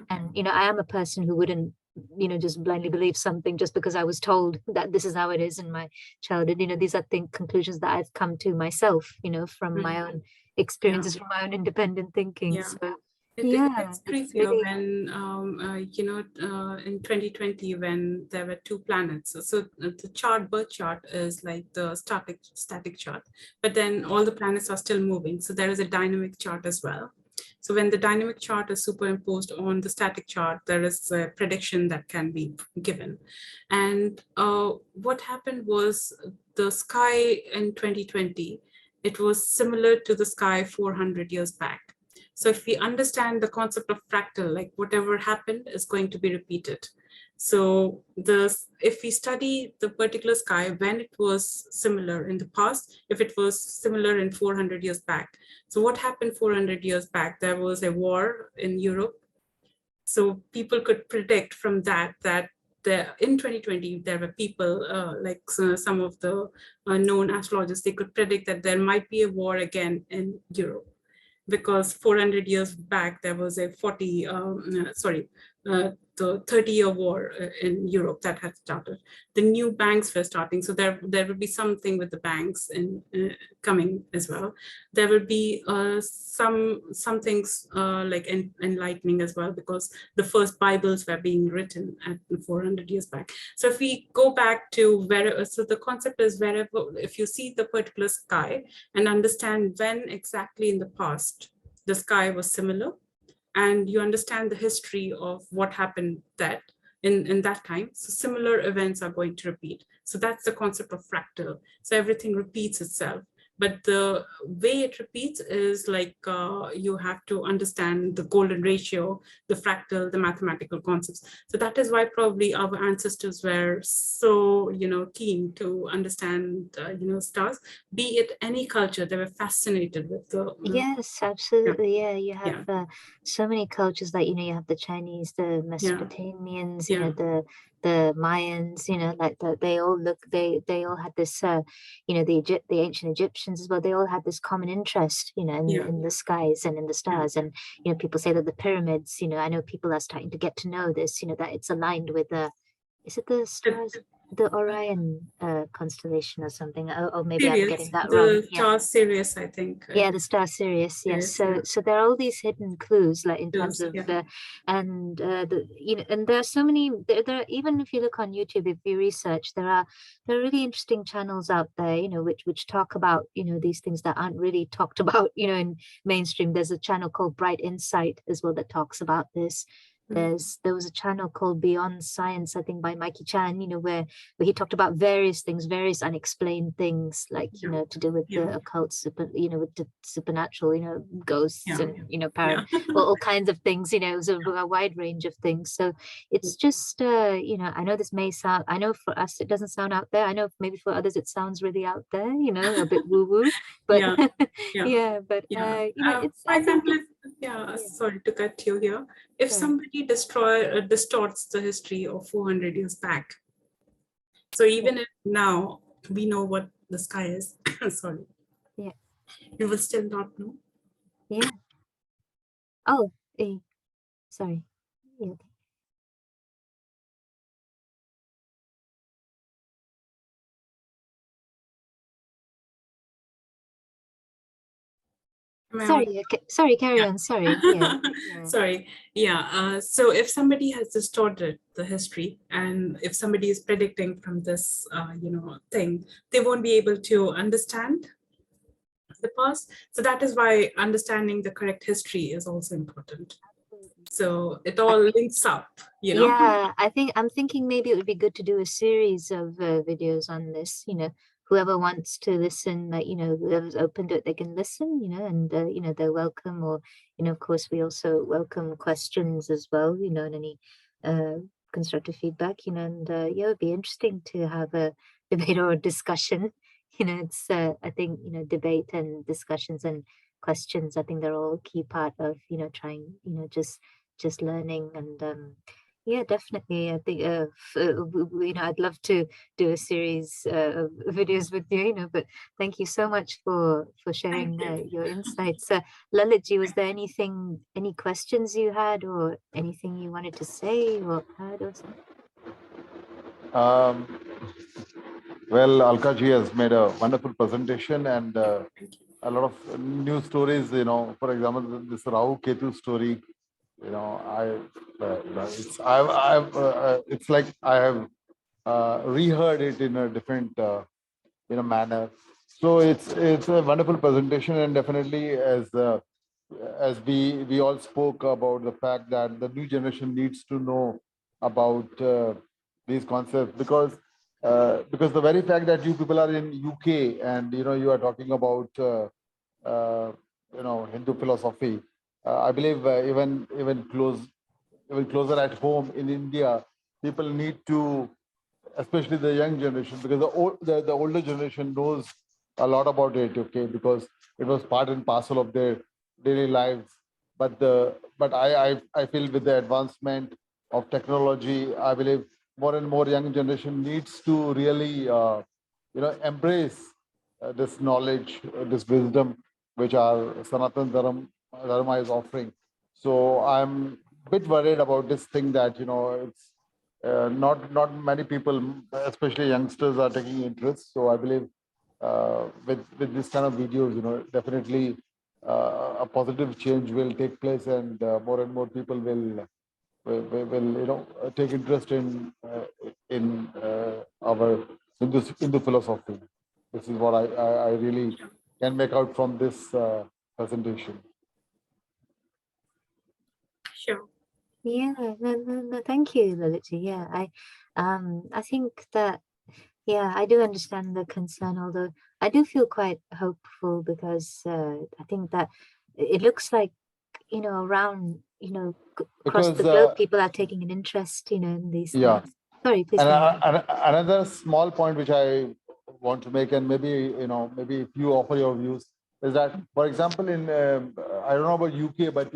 and, I am a person who wouldn't, just blindly believe something just because I was told that this is how it is in my childhood. These are conclusions that I've come to myself, from my own experiences, from my own independent thinking. So it's creepy really... when in 2020 when there were two planets. So the birth chart is like the static chart, but then all the planets are still moving. So there is a dynamic chart as well. So when the dynamic chart is superimposed on the static chart, there is a prediction that can be given. And what happened was the sky in 2020, it was similar to the sky 400 years back. So if we understand the concept of fractal, like whatever happened is going to be repeated. So if we study the particular sky when it was similar in the past, if it was similar in 400 years back. So what happened 400 years back? There was a war in Europe. So people could predict from that in 2020, there were people like some of the known astrologers, they could predict that there might be a war again in Europe, because 400 years back, there was a the 30-year war in Europe that had started. The new banks were starting, so there will be something with the banks in coming as well. There will be some things like enlightening as well, because the first Bibles were being written at 400 years back. So if we go back to so the concept is wherever, if you see the particular sky and understand when exactly in the past the sky was similar, and you understand the history of what happened in that time, so similar events are going to repeat. So that's the concept of fractal. So everything repeats itself. But the way it repeats is like you have to understand the golden ratio, the fractal, the mathematical concepts. So that is why probably our ancestors were so, keen to understand, stars. Be it any culture, they were fascinated with the. Yes, absolutely. Yeah, you have Yeah. so many cultures, like you have the Chinese, the Mesopotamians, the Mayans, like they all they all had this the ancient Egyptians as well, they all had this common interest, in the skies and in the stars. And people say that the pyramids, I know people are starting to get to know this, that it's aligned with is it the stars, the Orion constellation or something? Or maybe Sirius, I'm getting that wrong. the star Sirius, I think. Yeah, the star Sirius. Yes. Sirius, So there are all these hidden clues, like in terms of and and there are so many. There even if you look on YouTube, if you research, there are really interesting channels out there, which talk about these things that aren't really talked about, in mainstream. There's a channel called Bright Insight as well that talks about this. There was a channel called Beyond Science, I think, by Mikey Chan, where he talked about various things, various unexplained things, like to do with the occult, with the supernatural, ghosts and all kinds of things. It was a wide range of things. So it's just I know this may sound, I know for us it doesn't sound out there. I know maybe for others it sounds really out there, a bit woo woo, but it's. For example, sorry to cut you here. If somebody distorts the history of 400 years back, so even if now we know what the sky is, sorry, you will still not know. Yeah. Oh, sorry. Yeah. Sorry, carry on. Sorry. Yeah. Sorry. Yeah. So if somebody has distorted the history, and if somebody is predicting from this, thing, they won't be able to understand the past. So that is why understanding the correct history is also important. So it all links up, Yeah, I'm thinking maybe it would be good to do a series of videos on this, whoever wants to listen, like, whoever's open to it, they can listen, and, they're welcome. Or, of course, we also welcome questions as well, and any constructive feedback, and it would be interesting to have a debate or a discussion. It's, I think, debate and discussions and questions, I think they're all key part of, trying, just learning. And yeah, definitely, I think I'd love to do a series of videos with you, but thank you so much for sharing your insights. Lalitji, was there any questions you had, or anything you wanted to say or add or something? Well, Alkaji has made a wonderful presentation, and a lot of new stories, for example, this Rahu Ketu story, it's like I have reheard it in a different, manner. So it's a wonderful presentation, and definitely as we all spoke about the fact that the new generation needs to know about these concepts, because the very fact that you people are in UK, and you are talking about Hindu philosophy. I believe even closer at home in India, people need to, especially the young generation, because the older generation knows a lot about it, okay, because it was part and parcel of their daily lives. But I feel with the advancement of technology, I believe more and more young generation needs to really embrace this knowledge, this wisdom which our Sanatan Dharma is offering. So I'm a bit worried about this thing that it's not many people, especially youngsters, are taking interest. So I believe with this kind of videos, definitely a positive change will take place, and more people will take interest in our Hindu philosophy. This is what I really can make out from this presentation. Sure. Yeah, no, thank you, Lalitji. Yeah, I think that, yeah, I do understand the concern, although I do feel quite hopeful because I think that it looks like, around, across Because the globe, people are taking an interest, in these yeah, things. Sorry, please go ahead. and another small point which I want to make, and maybe if you offer your views, is that, for example, in I don't know about UK, but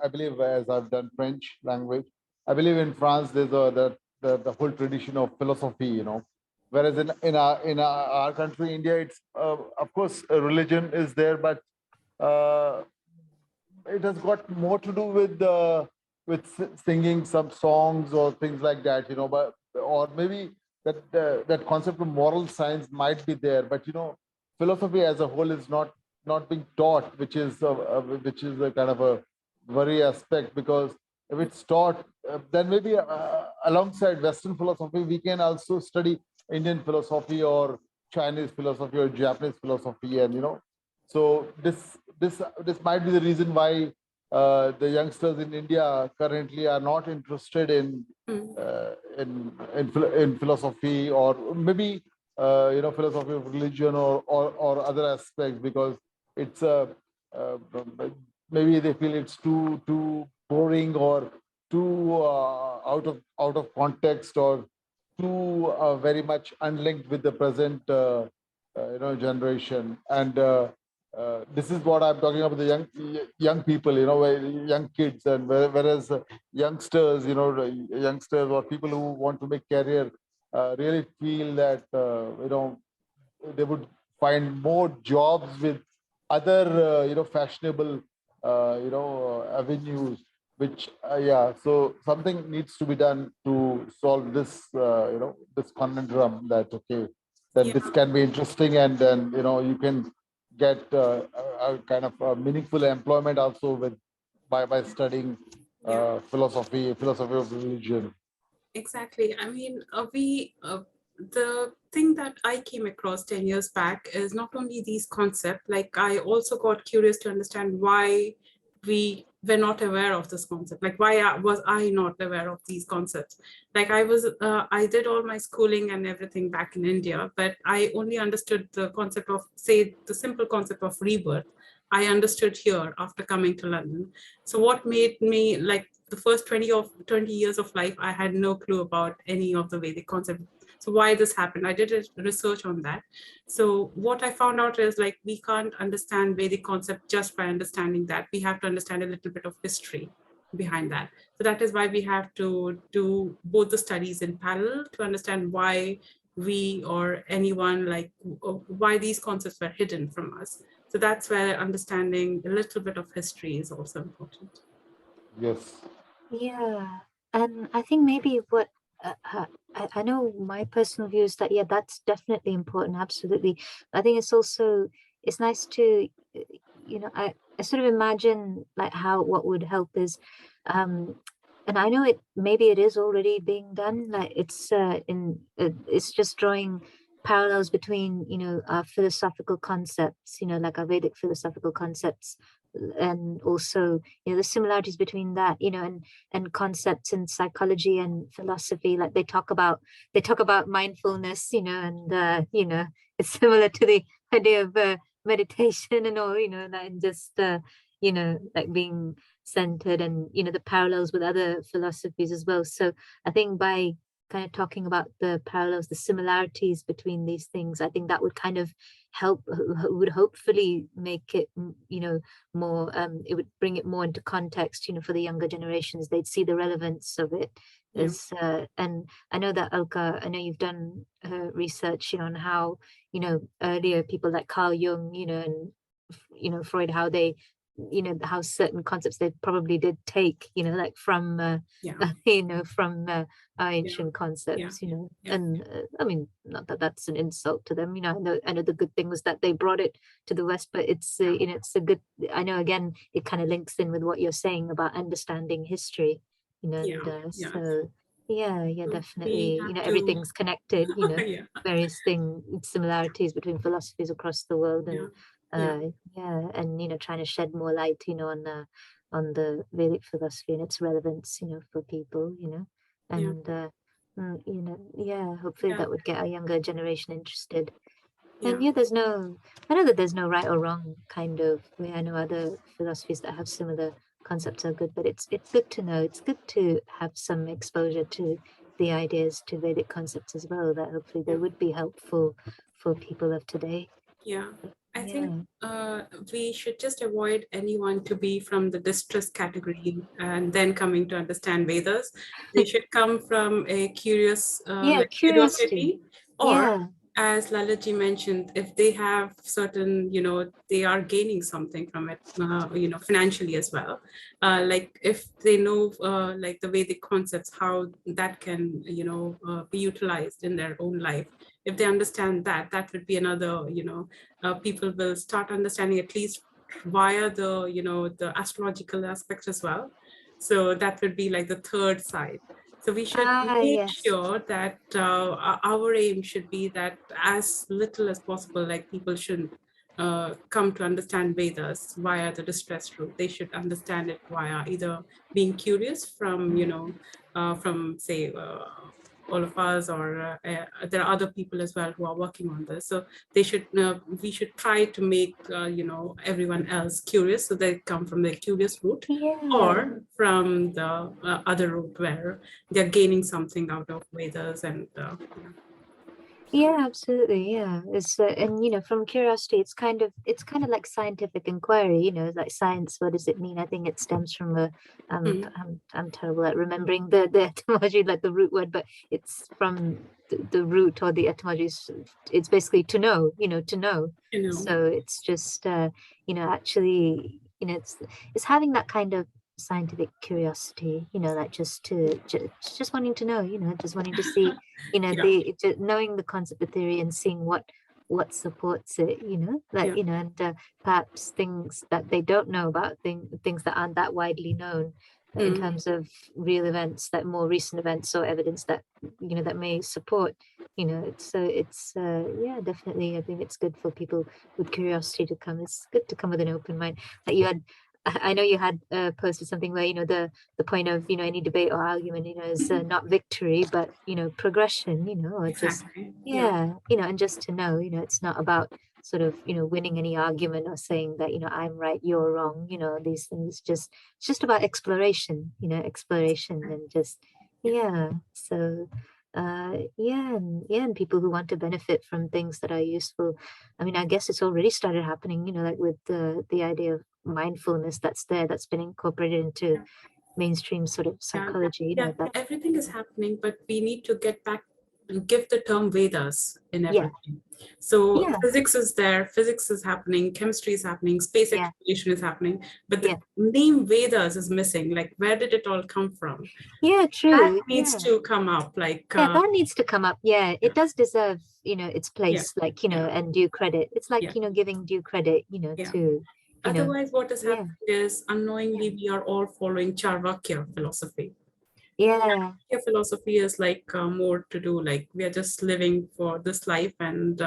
I believe, as I've done French language, I believe in France there's the whole tradition of philosophy, whereas in our country, India, it's of course religion is there, but uh, it has got more to do with singing some songs or things like that, but or maybe that concept of moral science might be there, but philosophy as a whole is not being taught, which is a kind of a worry aspect, because if it's taught, then maybe alongside Western philosophy we can also study Indian philosophy or Chinese philosophy or Japanese philosophy, and so this might be the reason why the youngsters in India currently are not interested in philosophy, or maybe philosophy of religion, or other aspects, because it's uh, maybe they feel it's too boring, or too out of context, or too very much unlinked with the present generation. And this is what I'm talking about, the young people, young kids, and whereas youngsters, youngsters or people who want to make career really feel that they would find more jobs with other fashionable avenues, which yeah, so something needs to be done to solve this conundrum, that okay, that Yeah. this can be interesting, and then you can get a kind of meaningful employment also with by studying Yeah. philosophy of religion. Exactly. I mean, the thing that I came across 10 years back is not only these concepts, like I also got curious to understand why we were not aware of this concept. Like, why was I not aware of these concepts? Like, I did all my schooling and everything back in India, but I only understood the concept of, say, the simple concept of rebirth. I understood here after coming to London. So what made me, like, the first 20 years of life, I had no clue about any of the Vedic concept. So why this happened, I did research on that. So what I found out is, like, we can't understand Vedic concept just by understanding that. We have to understand a little bit of history behind that. So that is why we have to do both the studies in parallel to understand why we, or anyone, like, why these concepts were hidden from us. So that's where understanding a little bit of history is also important. Yes. Yeah, and I think maybe what I know my personal view is that, yeah, that's definitely important, absolutely. I think it's nice to I sort of imagine like how what would help is, um and I know maybe it is already being done, like it's just drawing parallels between our philosophical concepts, like our Vedic philosophical concepts, and also the similarities between that, and concepts in psychology and philosophy. Like they talk about mindfulness, and it's similar to the idea of meditation and all, that, and just like being centered, and the parallels with other philosophies as well. So I think by kind of talking about the parallels, the similarities between these things, I think that would kind of help, would hopefully make it, more, it would bring it more into context, for the younger generations. They'd see the relevance of it. As and I know that Alka, I know you've done research, on how, earlier people like Carl Jung, and Freud, how they, how certain concepts they probably did take, like from from our ancient concepts, and I mean, not that that's an insult to them, I know the good thing was that they brought it to the West, but it's it's a good, I know, again, it kind of links in with what you're saying about understanding history, so definitely, everything's connected, various similarities between philosophies across the world, and and trying to shed more light, on the Vedic philosophy and its relevance, for people, and hopefully that would get our younger generation interested. And I know that there's no right or wrong kind of way. I know other philosophies that have similar concepts are good, but it's good to know. It's good to have some exposure to the ideas, to Vedic concepts as well, that hopefully they would be helpful for people of today. I think we should just avoid anyone to be from the distress category and then coming to understand Vedas. They should come from a curious curiosity, or as Lalaji mentioned, if they have certain, they are gaining something from it, financially as well. Like if they know like the Vedic concepts, how that can, be utilized in their own life. If they understand that, that would be another, people will start understanding at least via the, the astrological aspects as well. So that would be like the third side. So we should make sure that our aim should be that as little as possible, like people shouldn't come to understand Vedas via the distress route. They should understand it via either being curious from, from say, all of us, or there are other people as well who are working on this. So they should, we should try to make, everyone else curious, so they come from the curious route, or from the other route where they're gaining something out of Vedas. And absolutely. It's and from curiosity, it's kind of like scientific inquiry, like science, what does it mean? I think it stems from I'm terrible at remembering the etymology, like the root word, but it's from the root, or the etymology it's basically to know, to know. So it's just actually, it's having that kind of scientific curiosity, like just wanting to know, just wanting to see, knowing the concept of theory and seeing what supports it, and perhaps things that they don't know about, things that aren't that widely known in terms of real events, that more recent events or evidence that that may support, it's definitely, I think it's good for people with curiosity to come. It's good to come with an open mind. That you had, I know you had posted something where the point of any debate or argument is not victory, but progression, or exactly. just and just to know, it's not about sort of winning any argument or saying that I'm right, you're wrong, these things. It's just about exploration, exploration, and just so and people who want to benefit from things that are useful. I mean, I guess it's already started happening, like with the idea of mindfulness that's been incorporated into mainstream sort of psychology. That everything is happening, but we need to get back and give the term Vedas in everything. So physics is there, physics is happening, chemistry is happening, space exploration is happening, but the name Vedas is missing. Like, where did it all come from? True. That needs to come up. Like that needs to come up. It does deserve its place, like and due credit. It's like giving due credit to otherwise what is happening is unknowingly we are all following Charvakya philosophy. Philosophy is like more to do, like we are just living for this life, and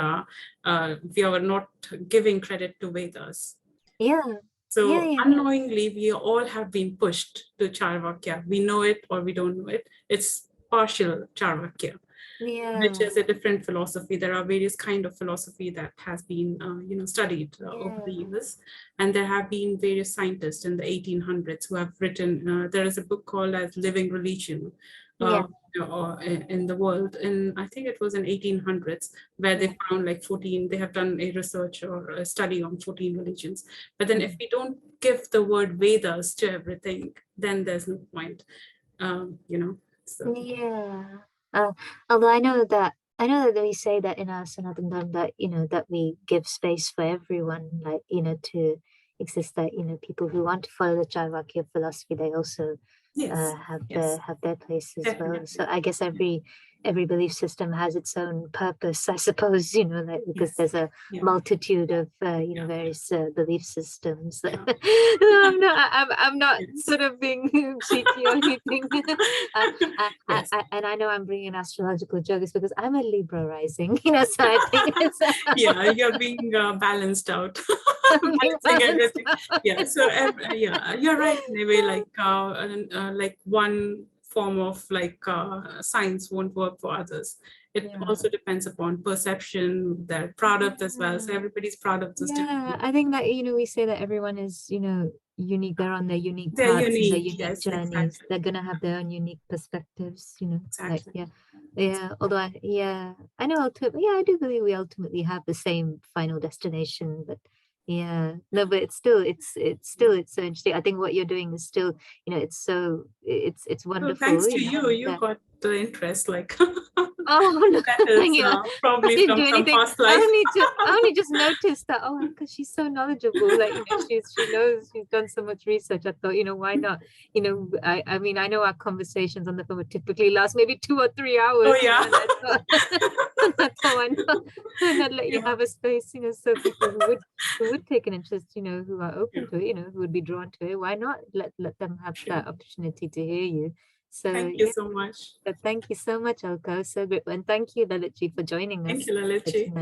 we are not giving credit to Vedas. So unknowingly we all have been pushed to Charvakya. We know it or we don't know it. It's partial Charvakya, which is a different philosophy. There are various kind of philosophy that has been studied over the years, and there have been various scientists in the 1800s who have written. There is a book called as Living Religion, in the world. And I think it was in 1800s where they found like 14, they have done a research or a study on 14 religions. But then if we don't give the word Vedas to everything, then there's no point, so. Although I know that we say that in our Sanatana Dharma that that we give space for everyone, like to exist, that people who want to follow the Charvakya philosophy, they also have their place as well. So I guess every belief system has its own purpose, I suppose, like, because there's a multitude of various belief systems. I'm not sort of being cheeky or anything. And I know I'm bringing astrological jokes because I'm a Libra rising, so I think it's you're being balanced out. Everything. Yeah, so you're right in a way, like one form of science won't work for others. It also depends upon perception, their product as well. So everybody's product is different. I think that we say that everyone is unique. They're on their unique paths, and their unique journeys. Exactly. They're gonna have their own unique perspectives. Exactly. Although I know ultimately, I do believe we ultimately have the same final destination, but. But it's still so interesting. I think what you're doing is still, it's wonderful. Well, thanks to you got the interest, like. Oh no! That is, probably from some past life. I only just noticed that. Oh, because she's so knowledgeable. Like she knows, she's done so much research. I thought, why not? I mean, I know our conversations on the phone would typically last maybe 2 or 3 hours. Oh yeah. That's how I know. And I'd let you have a space, so people who would take an interest, who are open to it, who would be drawn to it. Why not let them have that opportunity to hear you? So thank you so much. Thank you so much, Alka. So great. And thank you, Lalitji, for joining us. Thank you, Lalitji.